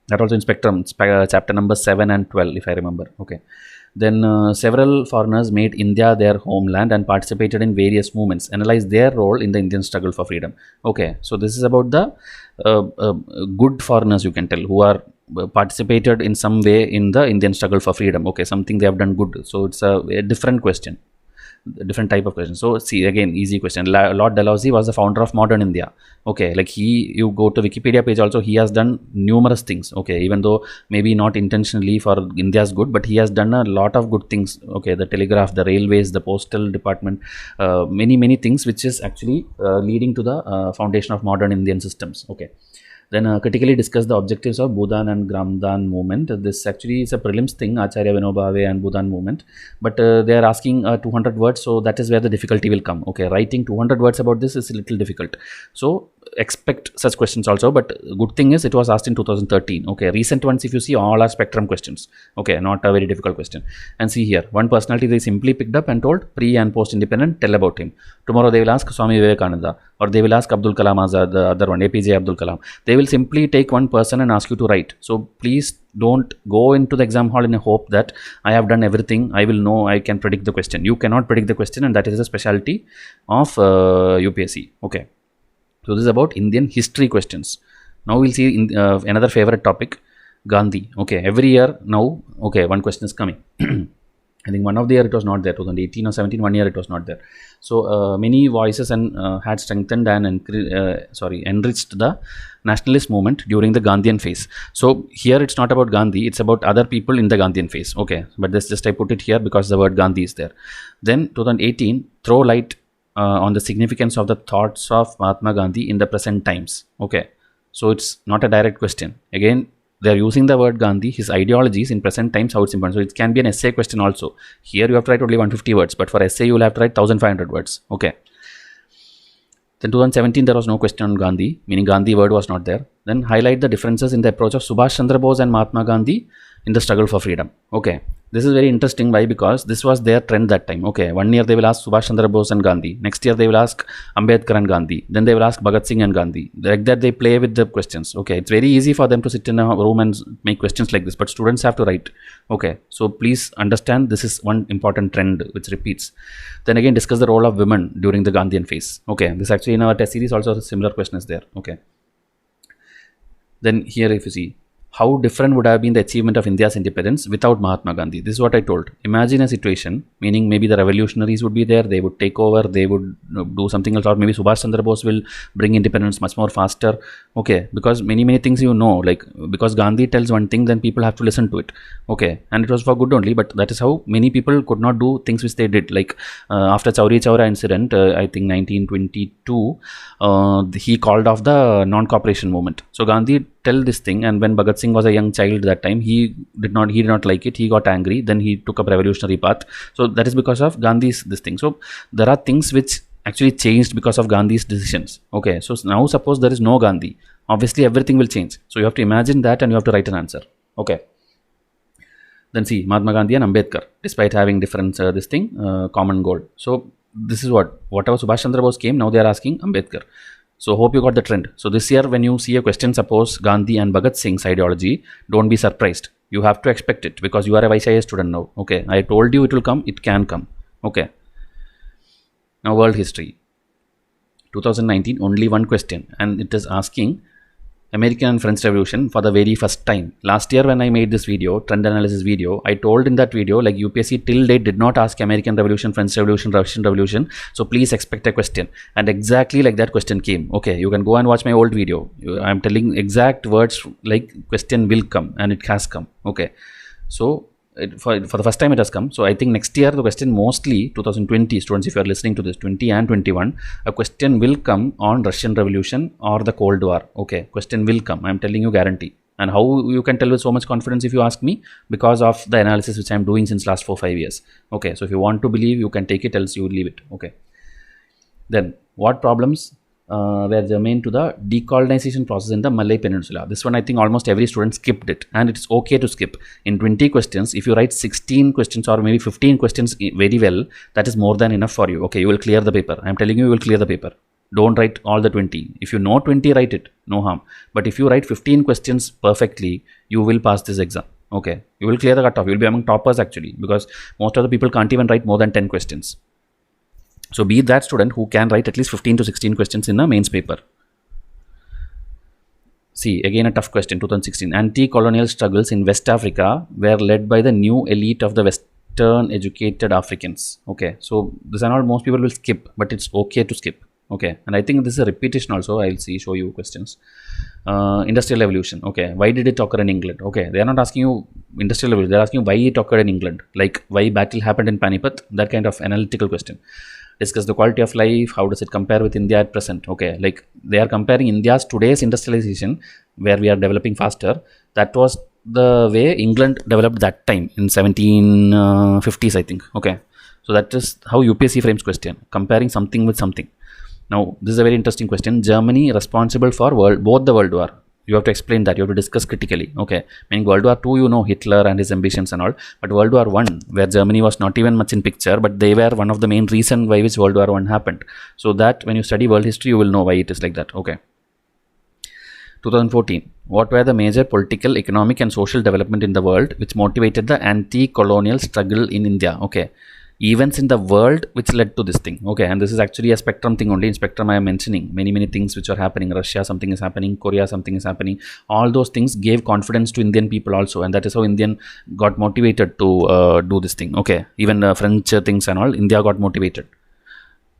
That also in Spectrum, chapter number 7 and 12, if I remember. Okay. Then several foreigners made India their homeland and participated in various movements. Analyze their role in the Indian struggle for freedom. Okay, so this is about the good foreigners, you can tell, who are participated in some way in the Indian struggle for freedom. Okay, something they have done good. So it's a different question. different type of questions. So see, again, easy question. Lord Dalhousie was the founder of modern India. Okay, like you go to Wikipedia page also, he has done numerous things. Okay, even though maybe not intentionally for India's good, but he has done a lot of good things. Okay, the telegraph, the railways, the postal department, many things, which is actually leading to the foundation of modern Indian systems. Okay. Then critically discuss the objectives of Bhudan and Gramdan movement. This actually is a prelims thing, Acharya Vinoba Bhave and Bhudan movement. But they are asking 200 words, so that is where the difficulty will come. Okay, writing 200 words about this is a little difficult. So expect such questions also. But good thing is it was asked in 2013. Okay, recent ones, if you see, all are spectrum questions. Okay, not a very difficult question. And see here, one personality they simply picked up and told pre and post independent, tell about him. Tomorrow they will ask Swami Vivekananda, or they will ask Abdul Kalam Azad, the other one, APJ Abdul Kalam. They will simply take one person and ask you to write. So please don't go into the exam hall in a hope that I have done everything, I will know, I can predict the question. You cannot predict the question, and that is the specialty of UPSC. Okay. So this is about Indian history questions. Now we'll see in, another favorite topic, Gandhi. Okay, every year now, okay, one question is coming. I think one of the year it was not there, 2018 or 17, 1 year it was not there. So many voices and had strengthened and enriched the nationalist movement during the Gandhian phase. So here it's not about Gandhi, it's about other people in the Gandhian phase. Okay, but this just I put it here because the word Gandhi is there. Then 2018, throw light on the significance of the thoughts of Mahatma Gandhi in the present times. Okay, so it's not a direct question. Again, they are using the word Gandhi, his ideologies in present times, how it's important. So it can be an essay question also. Here you have to write only 150 words, but for essay you will have to write 1500 words. Okay. Then 2017 there was no question on Gandhi, meaning Gandhi word was not there. Then highlight the differences in the approach of Subhash Chandra Bose and Mahatma Gandhi in the struggle for freedom. Okay. This is very interesting. Why? Because this was their trend that time. Okay, 1 year they will ask Subhash Chandra Bose and Gandhi. Next year they will ask Ambedkar and Gandhi. Then they will ask Bhagat Singh and Gandhi. Like that they play with the questions. Okay, it's very easy for them to sit in a room and make questions like this, but students have to write. Okay, so please understand this is one important trend which repeats. Then again discuss the role of women during the Gandhian phase. Okay, this actually in our test series also a similar question is there. Okay. Then here if you see, how different would have been the achievement of India's independence without Mahatma Gandhi? This is what I told. Imagine a situation, meaning maybe the revolutionaries would be there, they would take over, they would do something else, or maybe Subhash Chandra Bose will bring independence much more faster. Okay, because many things you know, like because Gandhi tells one thing, then people have to listen to it. Okay, and it was for good only, but that is how many people could not do things which they did. Like after Chauri Chaura incident, I think 1922, he called off the non-cooperation movement. So Gandhi tell this thing, and when Bhagat Singh was a young child that time, he did not like it, he got angry, then he took up revolutionary path. So that is because of Gandhi's this thing. So there are things which actually changed because of Gandhi's decisions. Okay, so now suppose there is no Gandhi, obviously everything will change. So you have to imagine that and you have to write an answer. Okay. Then see, Mahatma Gandhi and Ambedkar, despite having different common goal. So this is whatever Subhash Chandra Bose came, now they are asking Ambedkar. So hope you got the trend. So this year when you see a question, suppose Gandhi and Bhagat Singh's ideology, don't be surprised. You have to expect it because you are a YCIS student now. Okay, I told you it will come, it can come. Okay. Now world history. 2019, only one question, and it is asking American and French Revolution for the very first time. Last year when I made this video, trend analysis video, I told in that video like UPSC till date did not ask American Revolution, French Revolution, Russian Revolution. So please expect a question. And exactly like that question came. Okay, you can go and watch my old video. I'm telling exact words like question will come, and it has come. Okay, so for the first time it has come. So I think next year the question, mostly 2020 students, if you are listening to this, 20 and 21, a question will come on Russian Revolution or the Cold War. Okay, question will come, I'm telling you, guarantee. And how you can tell with so much confidence if you ask me? Because of the analysis which I'm doing since last 4-5 years. Okay, so if you want to believe, you can take it, else you will leave it. Okay, then what problems were germane to the decolonization process in the Malay Peninsula? This one I think almost every student skipped it, and it's okay to skip. In 20 questions, if you write 16 questions or maybe 15 questions very well, that is more than enough for you. Okay, you will clear the paper. I'm telling you, you will clear the paper. Don't write all the 20. If you know 20, write it, no harm. But if you write 15 questions perfectly, you will pass this exam. Okay, you will clear the cutoff. You will be among toppers actually, because most of the people can't even write more than 10 questions. So be that student who can write at least 15 to 16 questions in a mains paper. See, again a tough question, 2016. Anti-colonial struggles in West Africa were led by the new elite of the Western educated Africans. Okay, so this and all most people will skip, but it's okay to skip. Okay, and I think this is a repetition also. I'll show you questions. Industrial revolution. Okay, why did it occur in England? Okay, they are not asking you industrial revolution, they're asking you why it occurred in England, like why battle happened in Panipat, that kind of analytical question. Discuss the quality of life, how does it compare with India at present. Okay, like they are comparing India's today's industrialization, where we are developing faster. That was the way England developed that time in 1750s, I think. Okay, so that is how UPSC frames question, comparing something with something. Now, this is a very interesting question. Germany responsible for both the World War. You have to explain that. You have to discuss critically. Okay, meaning World War II, you know Hitler and his ambitions and all. But World War I, where Germany was not even much in picture, but they were one of the main reasons why which World War I happened. So that when you study world history, you will know why it is like that. Okay. 2014. What were the major political, economic and social development in the world which motivated the anti-colonial struggle in India? Okay. Events in the world which led to this thing. Okay, and this is actually a spectrum thing only. In spectrum I am mentioning many things which are happening. Russia, something is happening. Korea, something is happening. All those things gave confidence to Indian people also, and that is how Indian got motivated to do this thing. Okay, even French things and all, India got motivated.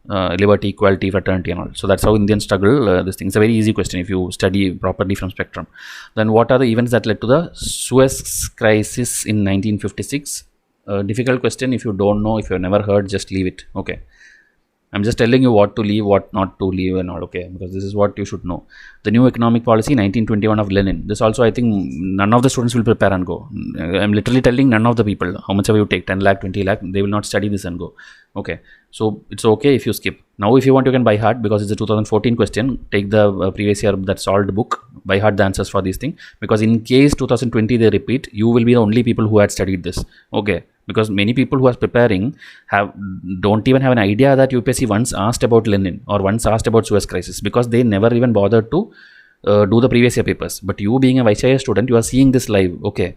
Liberty, equality, fraternity and all. So that's how Indian struggle, this thing. It's a very easy question if you study properly from spectrum. Then what are the events that led to the Suez crisis in 1956? Difficult question. If you don't know, if you've never heard, just leave it. Okay, I'm just telling you what to leave, what not to leave and all. Okay, because this is what you should know. The new economic policy 1921 of Lenin. This also I think none of the students will prepare and go. I'm literally telling none of the people. How much ever you take, 10 lakh, 20 lakh, they will not study this and go. Okay, so it's okay if you skip. Now if you want, you can buy hard, because it's a 2014 question. Take the previous year that solved book, buy hard the answers for these things, because in case 2020 they repeat, you will be the only people who had studied this. Okay, because many people who are preparing don't even have an idea that UPSC once asked about Lenin or once asked about Suez crisis, because they never even bothered to do the previous year papers. But you being a Vaishya student, you are seeing this live. Okay,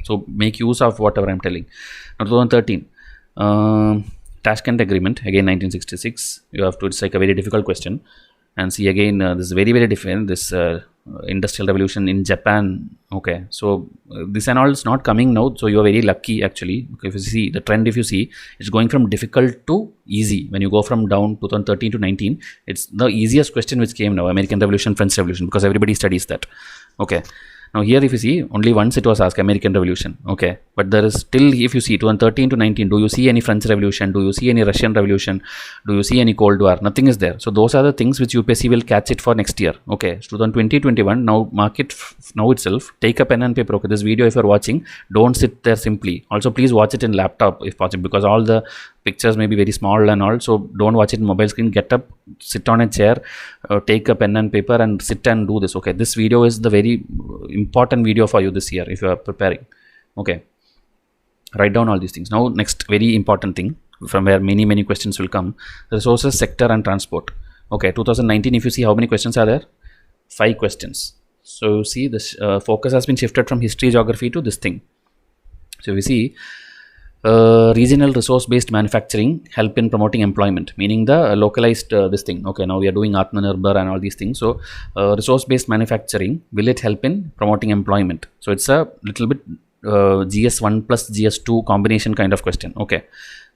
so make use of whatever I'm telling. Now 2013. Tashkent Agreement, again 1966. You have to, it's like a very difficult question. And see again, this is very different. This industrial revolution in Japan. Okay, so this and all is not coming now. So you are very lucky actually. If you see the trend, if you see, it's going from difficult to easy. When you go from down 2013 to 19, it's the easiest question which came now. American Revolution, French Revolution, because everybody studies that. Okay. Now here if you see, only once it was asked, American Revolution. Okay, but there is still, if you see 2013 to 19, do you see any French Revolution? Do you see any Russian Revolution? Do you see any Cold War? Nothing is there. So those are the things which UPSC will catch it for next year. Okay, 2020-21, now mark it now itself. Take a pen and paper. Okay, this video if you're watching, don't sit there simply. Also please watch it in laptop if possible, because all the pictures may be very small and all, so don't watch it in mobile screen. Get up, sit on a chair, take a pen and paper and sit and do this. Okay, this video is the very important video for you this year if you are preparing. Okay, write down all these things. Now next very important thing, from where many questions will come, resources, sector and transport. Okay, 2019 if you see, how many questions are there? 5 questions. So you see this focus has been shifted from history, geography to this thing. So we see regional resource based manufacturing help in promoting employment, meaning the localized this thing. Okay, now we are doing Atmanirbhar and all these things. So resource based manufacturing, will it help in promoting employment? So it's a little bit GS1 plus GS2 combination kind of question. Okay,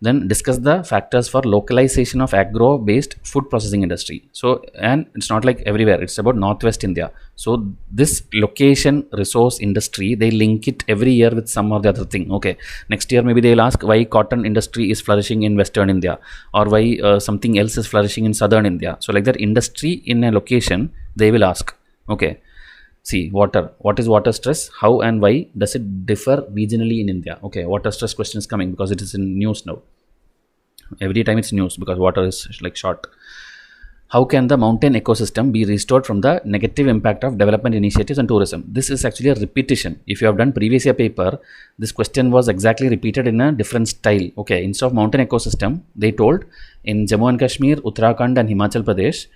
then discuss the factors for localization of agro based food processing industry. So, and it's not like everywhere, it's about Northwest India. So this location resource industry, they link it every year with some or the other thing. Okay, next year maybe they'll ask why cotton industry is flourishing in Western India, or why something else is flourishing in Southern India. So like that, industry in a location they will ask. Okay, see, water. What is water stress? How and why does it differ regionally in India? Okay, water stress question is coming because it is in news now. Every time it's news because water is like short. How can the mountain ecosystem be restored from the negative impact of development initiatives and tourism? This is actually a repetition. If you have done previous year paper, this question was exactly repeated in a different style. Okay, instead of mountain ecosystem, they told in Jammu and Kashmir, Uttarakhand and Himachal Pradesh,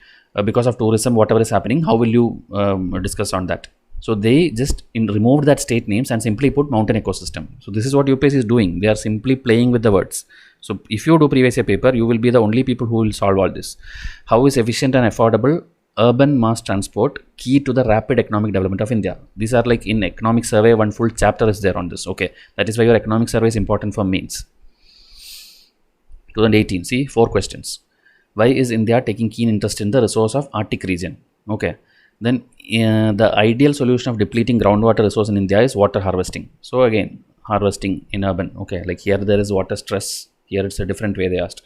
because of tourism, whatever is happening, how will you discuss on that? So they just removed that state names and simply put mountain ecosystem. So this is what UPSC is doing. They are simply playing with the words. So if you do previous year paper, you will be the only people who will solve all this. How is efficient and affordable urban mass transport key to the rapid economic development of India. These are like in economic survey, one full chapter is there on this. Okay, that is why your economic survey is important for mains. 2018, see 4 questions. Why is India taking keen interest in the resource of Arctic region? Okay, then the ideal solution of depleting groundwater resource in India is water harvesting. So again, harvesting in urban. Okay, like here there is water stress, here it's a different way they asked.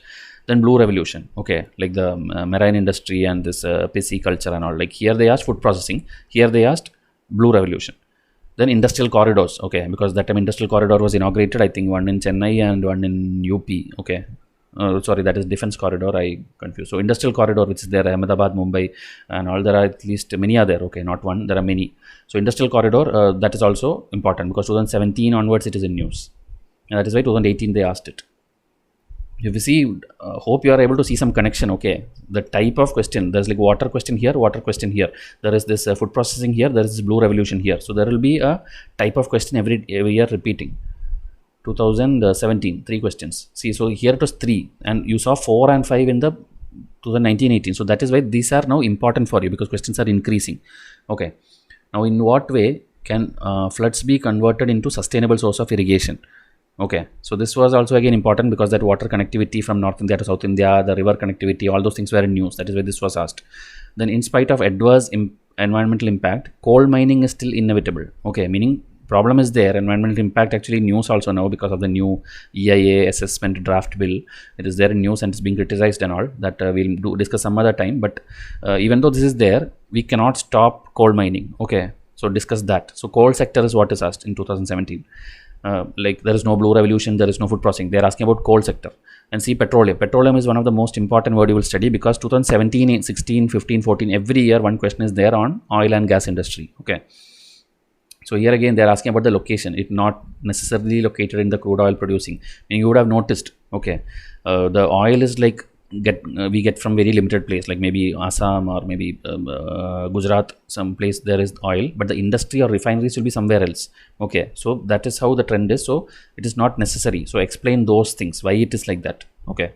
Then blue revolution, okay, like the marine industry and this pisciculture and all. Like here they asked food processing, here they asked blue revolution. Then industrial corridors, okay, because that time industrial corridor was inaugurated, I think one in Chennai and one in UP, okay. Sorry, that is defense corridor, I confused. So industrial corridor, which is there, Ahmedabad, Mumbai and all, there are at least many are there, okay, not one, there are many. So industrial corridor, that is also important because 2017 onwards it is in news. And that is why 2018 they asked it. If you see, hope you are able to see some connection, okay. The type of question, there's like water question here, there is this food processing here, there is this blue revolution here. So there will be a type of question every year repeating. 2017, 3 questions. See, so here it was 3 and you saw 4 and 5 in the 2019-18. So that is why these are now important for you because questions are increasing. Okay. Now in what way can floods be converted into sustainable source of irrigation? Okay. So this was also again important because that water connectivity from North India to South India, the river connectivity, all those things were in news. That is why this was asked. Then in spite of adverse environmental impact, coal mining is still inevitable. Okay. Meaning problem is there, environmental impact actually news also now because of the new EIA assessment draft bill. It is there in news and it's being criticized and all that we'll discuss some other time. But even though this is there, we cannot stop coal mining. Okay, so discuss that. So coal sector is what is asked in 2017. Like there is no blue revolution, there is no food processing. They are asking about coal sector. And see petroleum. Petroleum is one of the most important word you will study because 2017, 16, 15, 14, every year one question is there on oil and gas industry. Okay. So here again they are asking about the location. It not necessarily located in the crude oil producing. And you would have noticed, okay, the oil is like we get from very limited place, like maybe Assam or maybe Gujarat, some place there is oil, but the industry or refineries will be somewhere else. Okay, so that is how the trend is. So it is not necessary. So explain those things, why it is like that. Okay.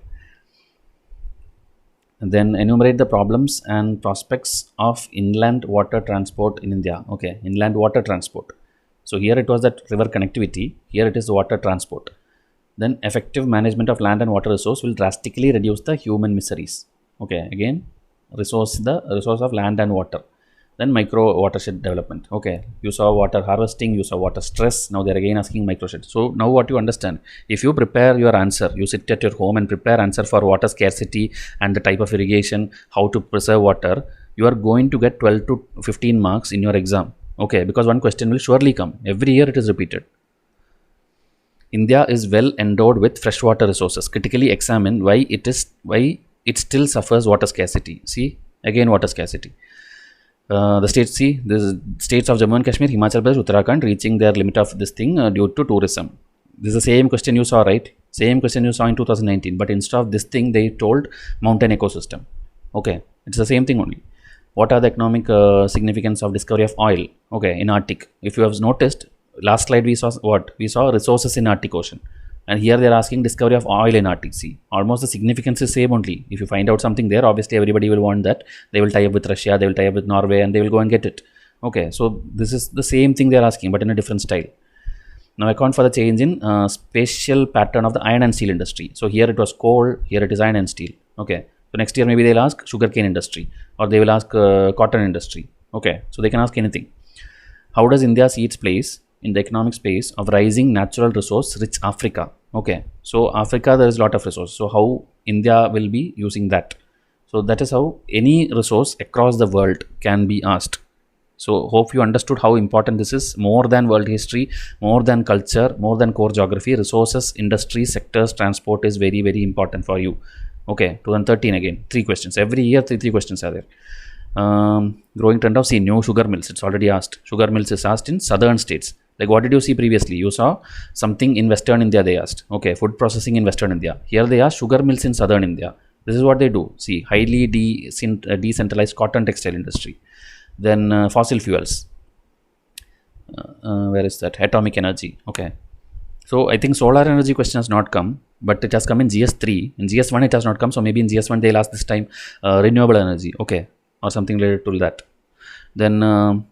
And then enumerate the problems and prospects of inland water transport in India. Okay, inland water transport. So here it was that river connectivity, here it is water transport. Then effective management of land and water resource will drastically reduce the human miseries. Okay, again, the resource of land and water. Then micro watershed development. Okay, you saw water harvesting, you saw water stress. Now they are again asking microshed. So now what you understand, if you prepare your answer, you sit at your home and prepare answer for water scarcity and the type of irrigation, how to preserve water, you are going to get 12 to 15 marks in your exam. Okay, because one question will surely come. Every year it is repeated. India is well endowed with freshwater resources. Critically examine why it still suffers water scarcity. See, again water scarcity. The states, see, the states of Jammu and Kashmir, Himachal Pradesh, Uttarakhand reaching their limit of this thing due to tourism. This is the same question you saw, right? Same question you saw in 2019, but instead of this thing, they told mountain ecosystem. Okay, it's the same thing only. What are the economic significance of discovery of oil? Okay, in Arctic. If you have noticed, last slide we saw what? We saw resources in Arctic Ocean. And here they are asking discovery of oil in Arctic Sea. Almost the significance is same only. If you find out something there, obviously everybody will want that. They will tie up with Russia, they will tie up with Norway, and they will go and get it. Okay, so this is the same thing they are asking, but in a different style. Now account for the change in spatial pattern of the iron and steel industry. So here it was coal, here it is iron and steel. Okay, so next year maybe they'll ask sugarcane industry, or they will ask cotton industry. Okay, so they can ask anything. How does India see its place in the economic space of rising natural resource rich Africa? Okay, so Africa there is a lot of resources. So how India will be using that? So that is how any resource across the world can be asked. So hope you understood how important this is. More than world history, more than culture, more than core geography, resources, industry, sectors, transport is very, very important for you. Okay, 2013 again, 3 questions. Every year, three questions are there. Growing trend of new sugar mills. It's already asked. Sugar mills is asked in southern states. Like what did you see previously? You saw something in Western India they asked. Okay, food processing in Western India. Here they asked sugar mills in Southern India. This is what they do. See, highly decentralized cotton textile industry. Then fossil fuels. Where is that? Atomic energy. Okay. So I think solar energy question has not come, but it has come in GS3. In GS1 it has not come. So maybe in GS1 they'll ask this time renewable energy. Okay. or something related to that. Then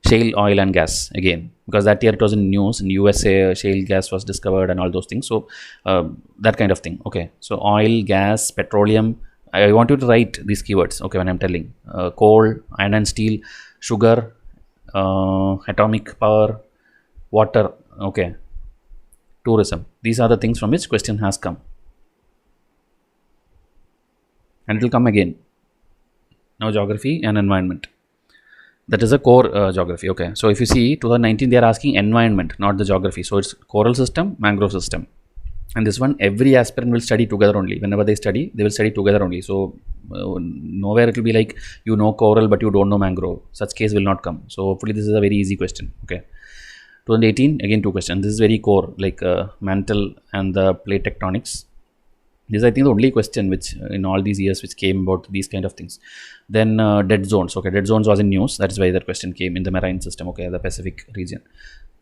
shale oil and gas again, because that year it was in news in USA, shale gas was discovered and all those things. So that kind of thing. Okay, so oil, gas, petroleum. I want you to write these keywords. Okay, when I'm telling coal, iron and steel, sugar, atomic power, water. Okay, tourism. These are the things from which question has come, and it will come again. Now geography and environment. That is a core geography. Okay, so if you see 2019, they are asking environment, not the geography. So it's coral system, mangrove system, and this one every aspirant will study together only. Whenever they study, they will study together only. So nowhere it will be like you know coral but you don't know mangrove. Such case will not come. So hopefully this is a very easy question. Okay, 2018 again 2 questions. This is very core, like mantle and the plate tectonics. This is, I think, the only question which in all these years which came about these kind of things. Then dead zones. Okay, dead zones was in news. That is why that question came in the marine system. Okay, the Pacific region.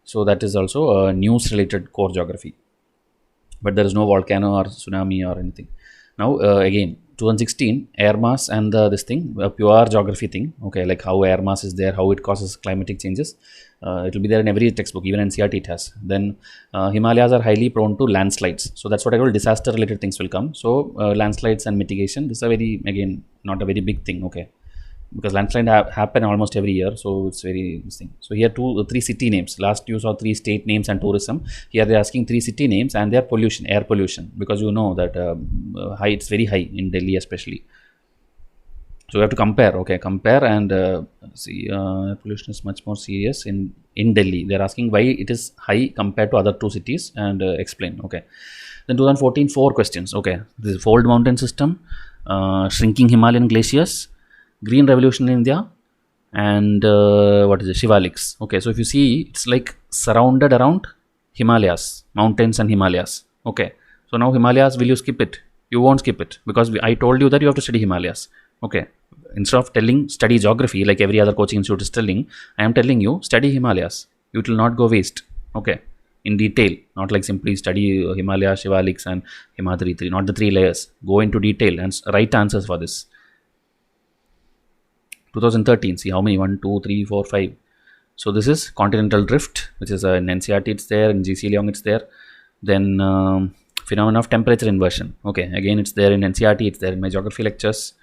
So that is also a news related core geography. But there is no volcano or tsunami or anything. Now again 2016 air mass and this thing, a pure geography thing. Okay, like how air mass is there, how it causes climatic changes. It will be there in every textbook, even NCERT it has. Then Himalayas are highly prone to landslides. So that's what I told, disaster related things will come. So landslides and mitigation, this is a very, again, not a very big thing. Okay, because landslide happen almost every year, so it's very interesting. So here three city names. Last you saw 3 state names and tourism. Here they're asking 3 city names and their pollution, air pollution, because you know that high, it's very high in Delhi especially. So we have to compare. Okay, compare and see pollution is much more serious in Delhi. They're asking why it is high compared to other 2 cities and explain. Okay, then 2014 4 questions. Okay, this is fold mountain system, shrinking Himalayan glaciers, green revolution in India, and what is it, Shivaliks. Okay, so if you see, it's like surrounded around Himalayas, mountains and Himalayas. Okay, so now Himalayas, will you skip it? You won't skip it, because I told you that you have to study Himalayas. Okay, instead of telling study geography like every other coaching institute is telling, I am telling you study Himalayas. It will not go waste. Okay, in detail, not like simply study Himalayas, Shivaliks and Himadri 3, not the 3 layers. Go into detail and write answers for this. 2013, see how many, 1 2 3 4 5. So this is continental drift, which is in NCERT it's there, in GC Leong it's there. Then phenomenon of temperature inversion. Okay, again it's there in NCERT, it's there in my geography lectures.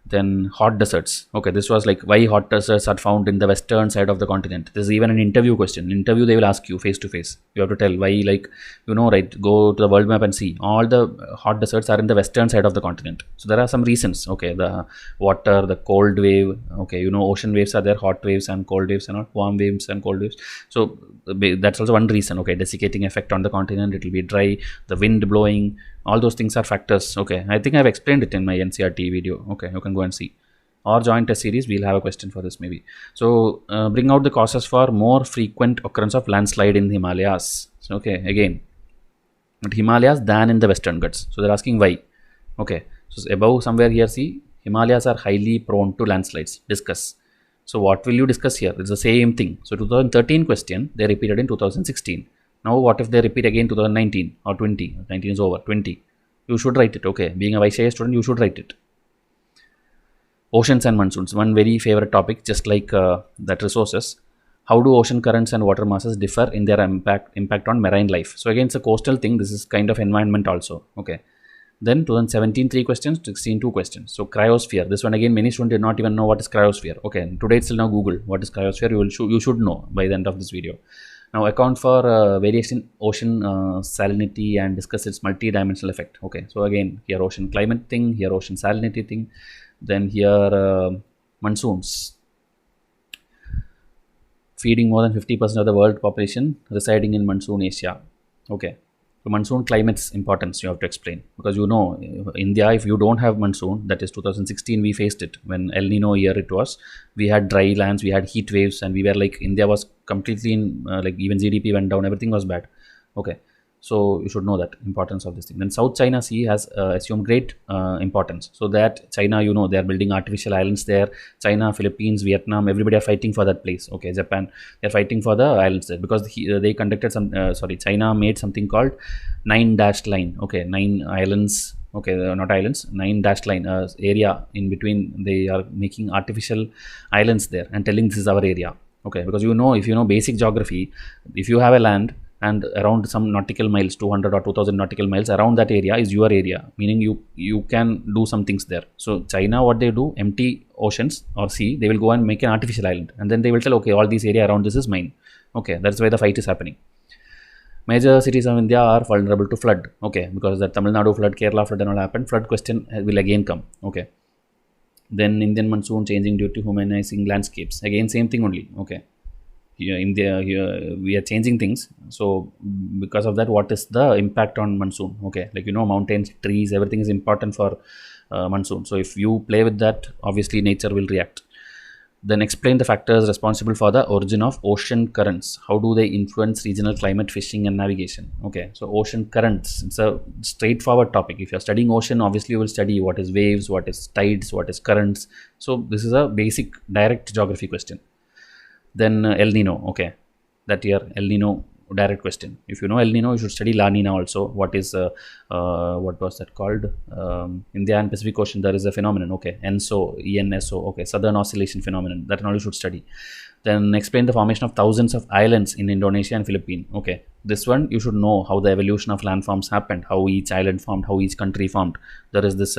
Then hot deserts. Okay, this was like why hot deserts are found in the western side of the continent. This is even an interview question. In interview they will ask you face to face. You have to tell why, like, you know, right, go to the world map and see all the hot deserts are in the western side of the continent. So there are some reasons. Okay, the water, the cold wave. Okay, you know, ocean waves are there, hot waves and cold waves, and warm waves and cold waves. So that's also one reason. Okay, desiccating effect on the continent, it will be dry, the wind blowing, all those things are factors. Okay, I think I've explained it in my NCERT video. Okay, you can go and see, or join test series, we'll have a question for this maybe. So bring out the causes for more frequent occurrence of landslide in Himalayas. So, okay, again, at Himalayas than in the Western Ghats. So they're asking why. Okay, so above somewhere here, see, Himalayas are highly prone to landslides. Discuss. So what will you discuss here? It's the same thing. So 2013 question, they repeated in 2016. Now what if they repeat again 2019 or 20? 19 is over, 20. You should write it. Okay, being a YCI student, you should write it. Oceans and monsoons, one very favorite topic, just like that resources. How do ocean currents and water masses differ in their impact on marine life? So again, it's a coastal thing. This is kind of environment also. Okay. Then 2017 3 questions, 16 2 questions. So cryosphere, this one again many students did not even know what is cryosphere. Okay, today it's still now Google what is cryosphere. You should know by the end of this video. Now account for variation in ocean salinity and discuss its multi-dimensional effect. Okay, so again here ocean climate thing, here ocean salinity thing, then here monsoons, feeding more than 50% of the world population residing in monsoon Asia. Okay, so monsoon climate's importance you have to explain, because you know India, if you don't have monsoon, that is 2016 we faced it when El Nino year it was, we had dry lands, we had heat waves, and we were like, India was completely in like even GDP went down, everything was bad. Okay, So you should know that importance of this thing. Then South China Sea has assumed great importance. So that China, they are building artificial islands there. China, Philippines, Vietnam, everybody are fighting for that place. Okay, Japan, they're fighting for the islands there because they conducted some. China made something called 9-dashed line. Okay, 9 islands. Okay, not islands, 9-dashed line area in between. They are making artificial islands there and telling this is our area. Okay, because if you know basic geography, if you have a land and around some nautical miles, 200 or 2000 nautical miles around that area is your area, meaning you can do some things there. So China, what they do, empty oceans or sea, they will go and make an artificial island, and then they will tell, okay, all this area around this is mine. Okay, that's why the fight is happening. Major cities of India are vulnerable to flood. Okay, because the Tamil Nadu flood, Kerala flood and all happened, flood question will again come. Okay, then Indian monsoon changing due to humanizing landscapes, again same thing only. Okay, here we are changing things. So because of that, what is the impact on monsoon? Okay, like mountains, trees, everything is important for monsoon. So if you play with that, obviously nature will react. Then explain the factors responsible for the origin of ocean currents. How do they influence regional climate, fishing and navigation? Okay, so ocean currents, it's a straightforward topic. If you're studying ocean, obviously you will study what is waves, what is tides, what is currents. So this is a basic direct geography question. Then El Nino, okay, that year El Nino, direct question. If you know El Nino, you should study La Nina also. What is what was that called? India and Pacific Ocean, there is a phenomenon. Okay, ENSO. Okay, Southern Oscillation phenomenon. That and all you should study. Then explain the formation of thousands of islands in Indonesia and Philippines. Okay, this one you should know how the evolution of landforms happened, how each island formed, how each country formed. There is this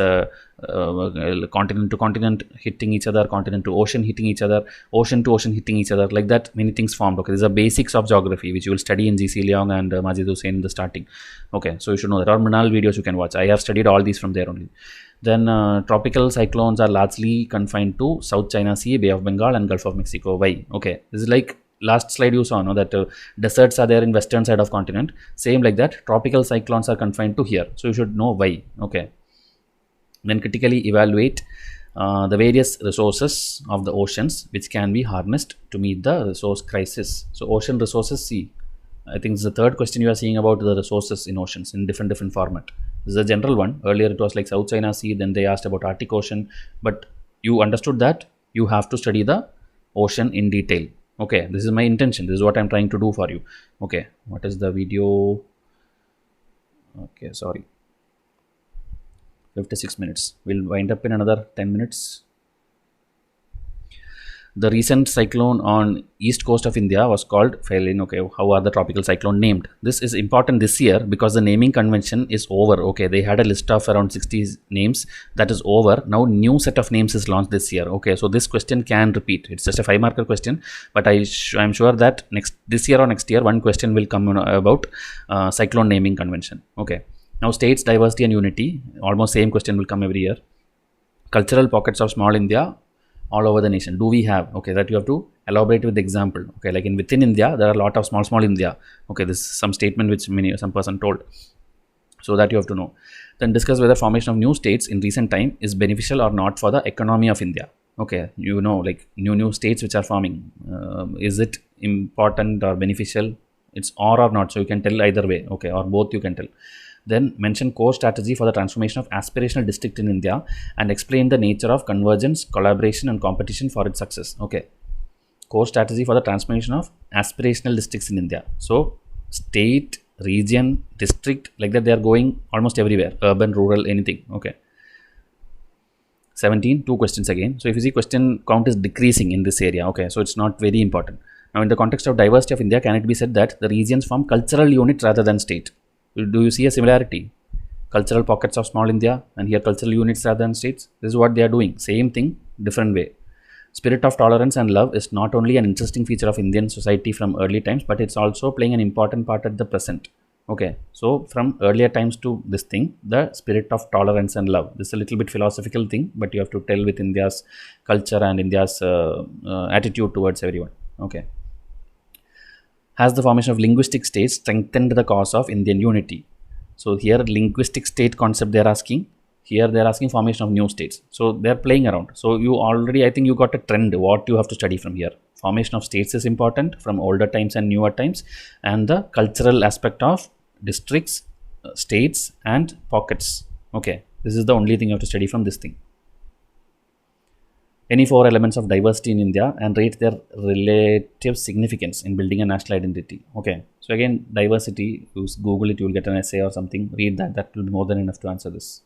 continent to continent hitting each other, continent to ocean hitting each other, ocean to ocean hitting each other. Like that, many things formed. Okay, these are basics of geography which you will study in GC Leong and Majid Hussain in the starting. Okay, so you should know that. Or Manal videos you can watch. I have studied all these from there only. Then tropical cyclones are largely confined to South China Sea, Bay of Bengal and Gulf of Mexico. Why? Okay, this is like last slide you saw, no, that deserts are there in western side of continent. Same like that, tropical cyclones are confined to here. So you should know why. Okay. Then critically evaluate the various resources of the oceans which can be harnessed to meet the resource crisis. So ocean resources, see, I think it's the third question you are seeing about the resources in oceans in different format. This is a general one. Earlier it was like South China Sea, then they asked about Arctic Ocean, but you understood that you have to study the ocean in detail. Okay, this is my intention. This is what I'm trying to do for you. Okay, what is the video? Okay, sorry. 56 minutes. We'll wind up in another 10 minutes. The recent cyclone on east coast of India was called Phelan. Okay, how are the tropical cyclone named? This is important this year because the naming convention is over. Okay, they had a list of around 60 names that is over. Now new set of names is launched this year. Okay, so this question can repeat. It's just a 5-marker question, but I'm sure that this year or next year one question will come about cyclone naming convention. Okay, now states diversity and unity, almost same question will come every year. Cultural pockets of small India all over the nation. Do we have? Okay, that you have to elaborate with the example. Okay, like within India, there are a lot of small India. Okay, this is some statement which some person told. So that you have to know. Then discuss whether formation of new states in recent time is beneficial or not for the economy of India. Okay, like new states which are forming. Is it important or beneficial? It's or not. So you can tell either way. Okay, or both you can tell. Then mention core strategy for the transformation of aspirational district in India and explain the nature of convergence, collaboration and competition for its success. Okay, core strategy for the transformation of aspirational districts in India. So state, region, district, like that they are going almost everywhere, urban, rural, anything. Okay. 17, 2 questions again. So if you see question count is decreasing in this area. Okay, so it's not very important. Now in the context of diversity of India, can it be said that the regions form cultural units rather than state? Do you see a similarity? Cultural pockets of small India and here cultural units rather than states. This is what they are doing. Same thing, different way. Spirit of tolerance and love is not only an interesting feature of Indian society from early times, but it's also playing an important part at the present. Okay, so from earlier times to this thing, the spirit of tolerance and love. This is a little bit philosophical thing, but you have to tell with India's culture and India's attitude towards everyone. Okay. Has the formation of linguistic states strengthened the cause of Indian unity? So here linguistic state concept they are asking. Here they are asking formation of new states. So they are playing around. So you already, I think you got a trend what you have to study from here. Formation of states is important from older times and newer times, and the cultural aspect of districts, states, and pockets. Okay, this is the only thing you have to study from this thing. Any four elements of diversity in India and rate their relative significance in building a national identity. Okay, so again, diversity, use Google it, you will get an essay or something, read that, that will be more than enough to answer this.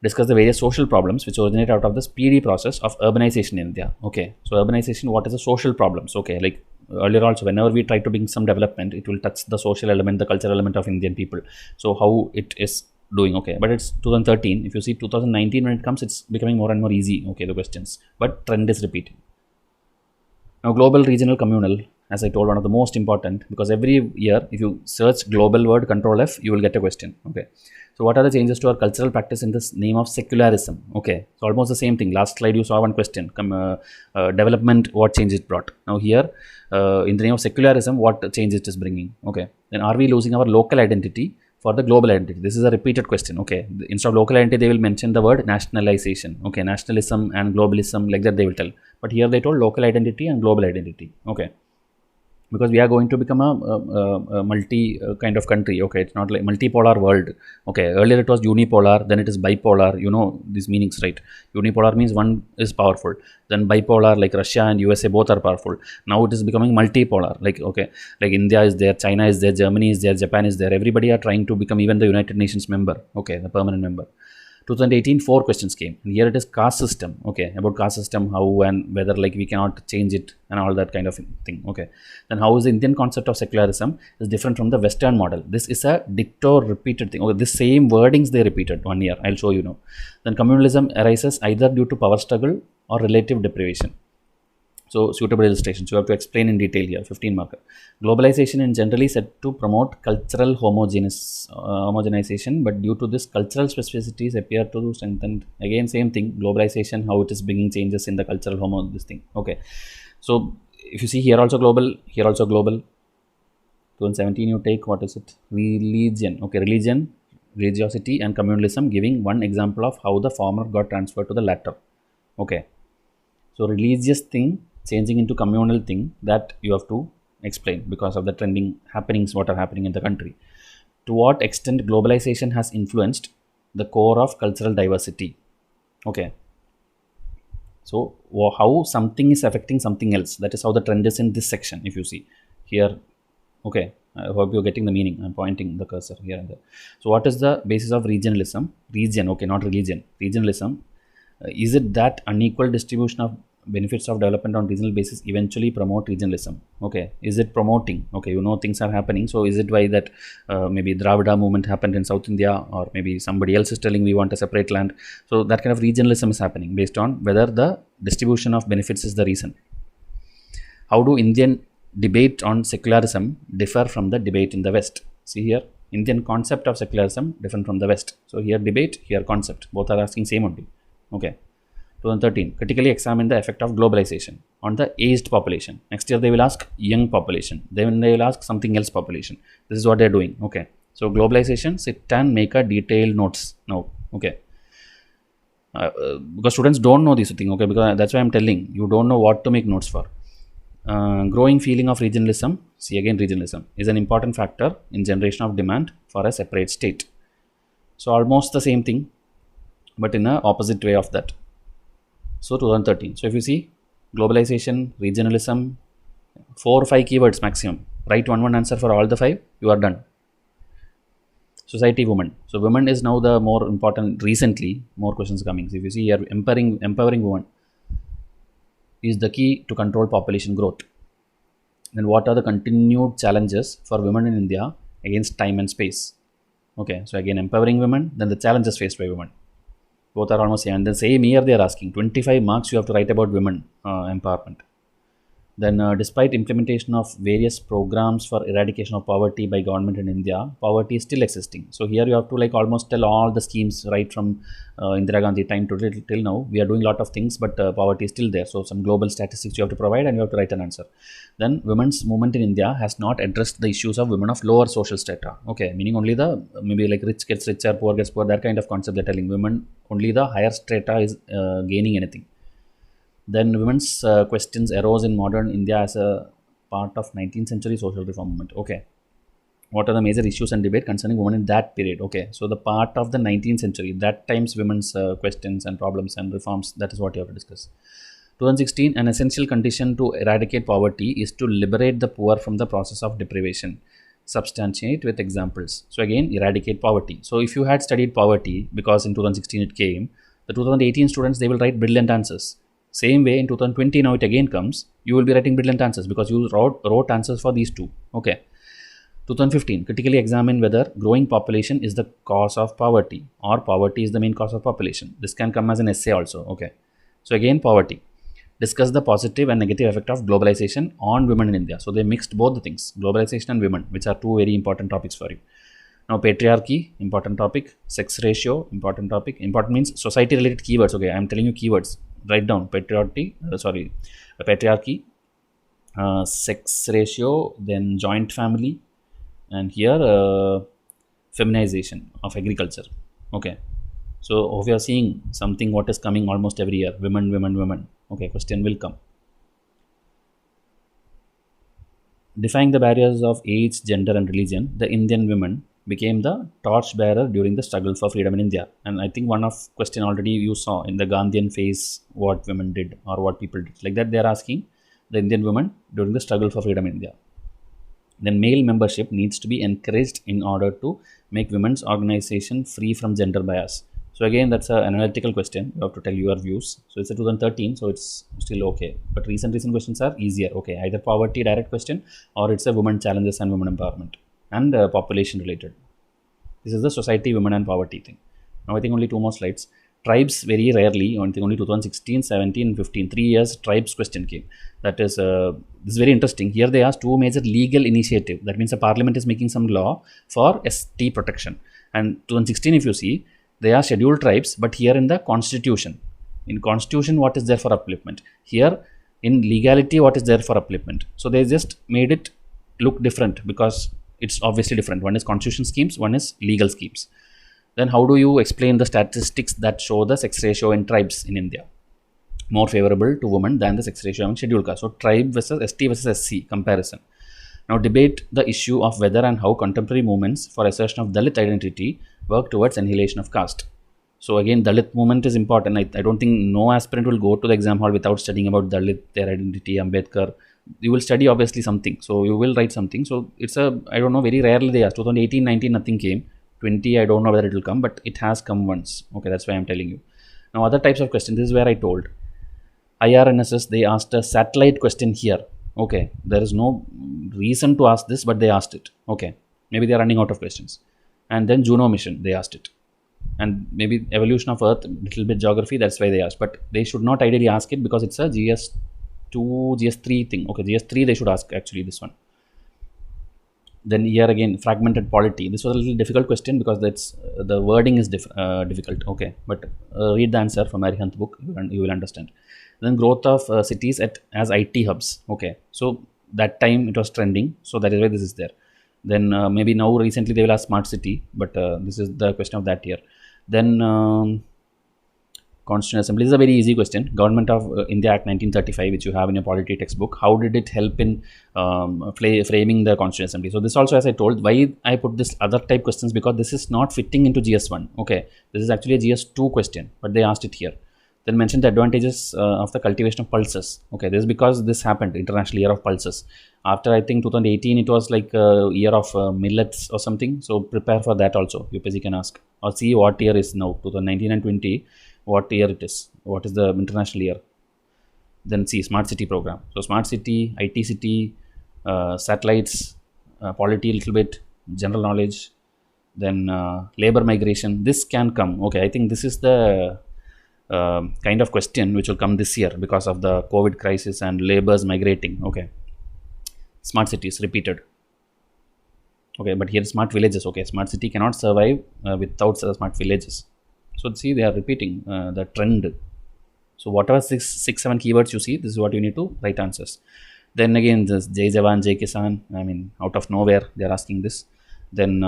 Discuss the various social problems which originate out of the speedy process of urbanization in India. Okay, so urbanization, what is the social problems? Okay, like earlier also, whenever we try to bring some development, it will touch the social element, the cultural element of Indian people. So how it is doing, okay, but it's 2013. If you see 2019, when it comes, it's becoming more and more easy, okay, the questions, but trend is repeating. Now, global, regional, communal, as I told, one of the most important, because every year, if you search global word, Control F, you will get a question, okay. So what are the changes to our cultural practice in this name of secularism? Okay, so almost the same thing. Last slide you saw one question, development, what change it brought. Now here, in the name of secularism, what change it is bringing? Okay, then are we losing our local identity for the global identity? This is a repeated question. Okay, instead of local identity, they will mention the word nationalization. Okay, nationalism and globalism, like that they will tell. But here they told local identity and global identity. Okay, because we are going to become a multi kind of country. Okay, it's not like multipolar world. Okay, earlier it was unipolar, then it is bipolar. You know these meanings, right? Unipolar means one is powerful, then bipolar, like Russia and USA both are powerful. Now it is becoming multipolar, like, okay, like India is there, China is there, Germany is there, Japan is there, everybody are trying to become even the United Nations member. Okay, the permanent member. 2018, 4 questions came, and here it is caste system. Okay, about caste system, how and whether like we cannot change it and all that kind of thing. Okay, then how is the Indian concept of secularism is different from the Western model? This is a ditto repeated thing. Okay, this same wordings they repeated 1 year. I'll show you now. Then communalism arises either due to power struggle or relative deprivation. So suitable illustrations you have to explain in detail here. 15 marker. Globalization in generally said to promote cultural homogenization, but due to this cultural specificities appear to strengthen. Again same thing, globalization, how it is bringing changes in the cultural this thing. Okay, so if you see here also global, here also global. 2017 you take, what is it, religion. Okay, religion, religiosity and communalism, giving one example of how the former got transferred to the latter. Okay, so religious thing changing into communal thing, that you have to explain because of the trending happenings what are happening in the country. To what extent globalization has influenced the core of cultural diversity? Okay, so how something is affecting something else, that is how the trend is in this section. If you see here, okay, I hope you're getting the meaning. I'm pointing the cursor here and there. So what is the basis of regionalism? Region, okay, not religion. Regionalism, is it that unequal distribution of benefits of development on regional basis eventually promote regionalism? Okay, is it promoting? Okay, you know things are happening. So is it why that maybe Dravida movement happened in South India, or maybe somebody else is telling we want a separate land? So that kind of regionalism is happening based on whether the distribution of benefits is the reason. How do Indian debate on secularism differ from the debate in the West? See here, Indian concept of secularism different from the West. So here debate, here concept, both are asking same only. Okay, 2013, critically examine the effect of globalization on the aged population. Next year they will ask young population, then they will ask something else population. This is what they are doing. Okay, so globalization, sit and make a detailed notes now. Okay, because students don't know this thing. Okay, because that's why I'm telling you, don't know what to make notes for. Growing feeling of regionalism, see again regionalism, is an important factor in generation of demand for a separate state. So almost the same thing, but in a opposite way of that. So 2013. So if you see globalization, regionalism, 4 or 5 keywords maximum. Write one answer for all the 5. You are done. Society, women. So women is now the more important. Recently, more questions coming. So if you see here, empowering women is the key to control population growth. Then what are the continued challenges for women in India against time and space? Okay, so again empowering women, then the challenges faced by women. Both are almost same. And the same year they are asking 25 marks you have to write about women empowerment. Then despite implementation of various programs for eradication of poverty by government in India, poverty is still existing. So here you have to like almost tell all the schemes right from Indira Gandhi time to till now. We are doing a lot of things, but poverty is still there. So some global statistics you have to provide and you have to write an answer. Then women's movement in India has not addressed the issues of women of lower social strata. Okay, meaning only the maybe like rich gets richer, poor gets poor, that kind of concept they're telling. Women, only the higher strata is gaining anything. Then women's questions arose in modern India as a part of 19th century social reform movement. Okay, what are the major issues and debate concerning women in that period? Okay, so the part of the 19th century, that time's women's questions and problems and reforms, that is what you have to discuss. 2016, an essential condition to eradicate poverty is to liberate the poor from the process of deprivation. Substantiate with examples. So again, eradicate poverty. So if you had studied poverty, because in 2016 it came, the 2018 students, they will write brilliant answers. Same way in 2020, now it again comes, you will be writing brilliant answers because you wrote answers for these two. Okay. 2015, critically examine whether growing population is the cause of poverty or poverty is the main cause of population. This can come as an essay also. Okay. So again, poverty. Discuss the positive and negative effect of globalization on women in India. So they mixed both the things, globalization and women, which are two very important topics for you. Now, patriarchy, important topic. Sex ratio, important topic. Important means society related keywords. Okay, I am telling you keywords. Write down patriarchy, sex ratio, then joint family, and here feminization of agriculture. Okay, so if you are seeing something what is coming almost every year, women, women, women. Okay, question will come. Defying the barriers of age, gender, and religion, the Indian women became the torchbearer during the struggle for freedom in India. And I think one of question already you saw in the Gandhian phase, what women did or what people did. Like that, they are asking the Indian women during the struggle for freedom in India. Then male membership needs to be encouraged in order to make women's organization free from gender bias. So again, that's an analytical question. You have to tell your views. So it's a 2013, so it's still okay. But recent questions are easier. Okay, either poverty direct question or it's a women challenges and women empowerment and population related. This is the society, women and poverty thing. Now I think only two more slides. Tribes very rarely, I think only 2016, 17, 15, 3 years tribes question came. That is, this is very interesting. Here they asked two major legal initiative. That means the parliament is making some law for ST protection. And 2016, if you see, they are scheduled tribes, but here in the constitution. In constitution, what is there for upliftment? Here, in legality, what is there for upliftment? So they just made it look different because it's obviously different. One is constitution schemes, one is legal schemes. Then how do you explain the statistics that show the sex ratio in tribes in India more favorable to women than the sex ratio in scheduled caste? So tribe versus ST versus SC comparison. Now debate the issue of whether and how contemporary movements for assertion of Dalit identity work towards annihilation of caste. So again, Dalit movement is important. I don't think no aspirant will go to the exam hall without studying about Dalit, their identity, Ambedkar. You will study obviously something. So you will write something. So it's I don't know, very rarely they ask. 2018, 19, nothing came. 20, I don't know whether it will come, but it has come once. Okay, that's why I'm telling you. Now other types of questions, this is where I told. IRNSS, they asked a satellite question here. Okay, there is no reason to ask this, but they asked it. Okay, maybe they are running out of questions. And then Juno mission, they asked it. And maybe evolution of Earth, little bit geography, that's why they asked. But they should not ideally ask it because it's a GS2, GS3 thing. Okay, GS3 they should ask actually this one. Then here again, fragmented polity. This was a little difficult question because that's the wording is difficult. Okay, but read the answer from Arihant book, you will understand. Then growth of cities as IT hubs. Okay, so that time it was trending, so that is why this is there. Then maybe now recently they will ask smart city, but this is the question of that year. Then Constituent Assembly, this is a very easy question. Government of India Act 1935, which you have in your polity textbook. How did it help in framing the Constituent Assembly? So this also, as I told, why I put this other type questions, because this is not fitting into GS1. Okay, this is actually a GS2 question, but they asked it here. Then mention the advantages of the cultivation of pulses. Okay, this is because this happened, International Year of Pulses. After I think 2018, it was like a year of millets or something. So prepare for that also. UPSC can ask or see what year is now, 2019 and 20. What year it is, what is the international year. Then see smart city program. So smart city, IT city, satellites, polity little bit, general knowledge, then labor migration. This can come. Okay, I think this is the kind of question which will come this year because of the COVID crisis and labor's migrating. Okay, smart cities repeated. Okay, but here smart villages. Okay, smart city cannot survive without smart villages. So see, they are repeating the trend. So whatever 6-7 keywords you see, this is what you need to write answers. Then again, this Jai Jawan, Jai Kisan, I mean, out of nowhere, they are asking this. Then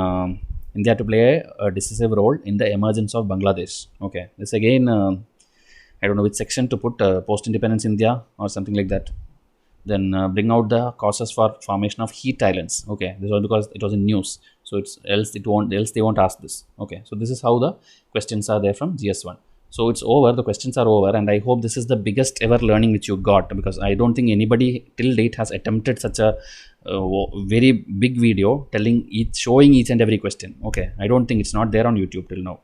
India to play a decisive role in the emergence of Bangladesh. Okay, this again, I don't know which section to put, post-independence India or something like that. Then bring out the causes for formation of heat islands. Okay, this was because it was in news, so it's else they won't ask this. Okay, so this is how the questions are there from GS1. So it's over, the questions are over, and I hope this is the biggest ever learning which you got, because I don't think anybody till date has attempted such a very big video showing each and every question. Okay, I don't think, it's not there on YouTube till now.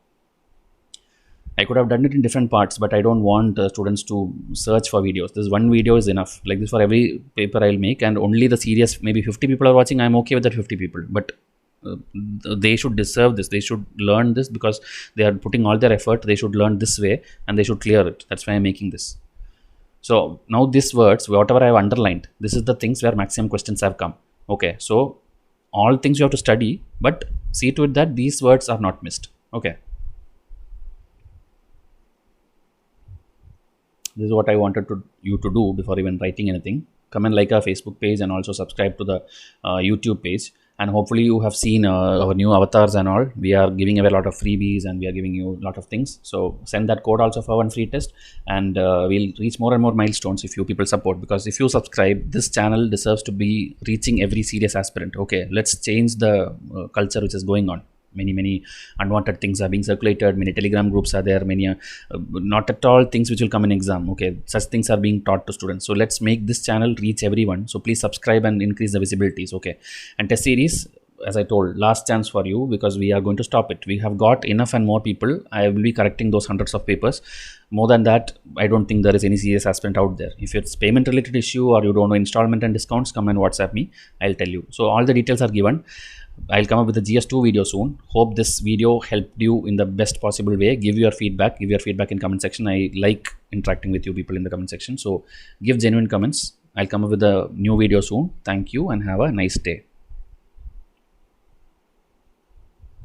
I could have done it in different parts, but I don't want students to search for videos. This one video is enough. Like this for every paper I'll make, and only the serious, maybe 50 people are watching, I'm okay with that 50 people. But they should deserve this. They should learn this because they are putting all their effort. They should learn this way and they should clear it. That's why I'm making this. So now these words, whatever I have underlined, this is the things where maximum questions have come. Okay, so all things you have to study, but see to it that these words are not missed. Okay. This is what I wanted you to do before even writing anything. Come and like our Facebook page and also subscribe to the YouTube page. And hopefully you have seen our new avatars and all. We are giving away a lot of freebies and we are giving you a lot of things. So send that code also for one free test, and we'll reach more and more milestones if you people support. Because if you subscribe, this channel deserves to be reaching every serious aspirant. Okay, let's change the culture which is going on. Many unwanted things are being circulated, many telegram groups are there, many not at all things which will come in exam. Okay, such things are being taught to students. So let's make this channel reach everyone. So please subscribe and increase the visibilities. Okay, and test series, as I told, last chance for you, because we are going to stop it. We have got enough and more people. I will be correcting those hundreds of papers. More than that, I don't think there is any serious aspirant out there. If it's payment related issue or you don't know installment and discounts, come and WhatsApp me, I'll tell you. So all the details are given. I'll come up with a GS2 video soon. Hope this video helped you in the best possible way. Give your feedback in comment section. I like interacting with you people in the comment section, so give genuine comments. I'll come up with a new video soon. Thank you and have a nice day.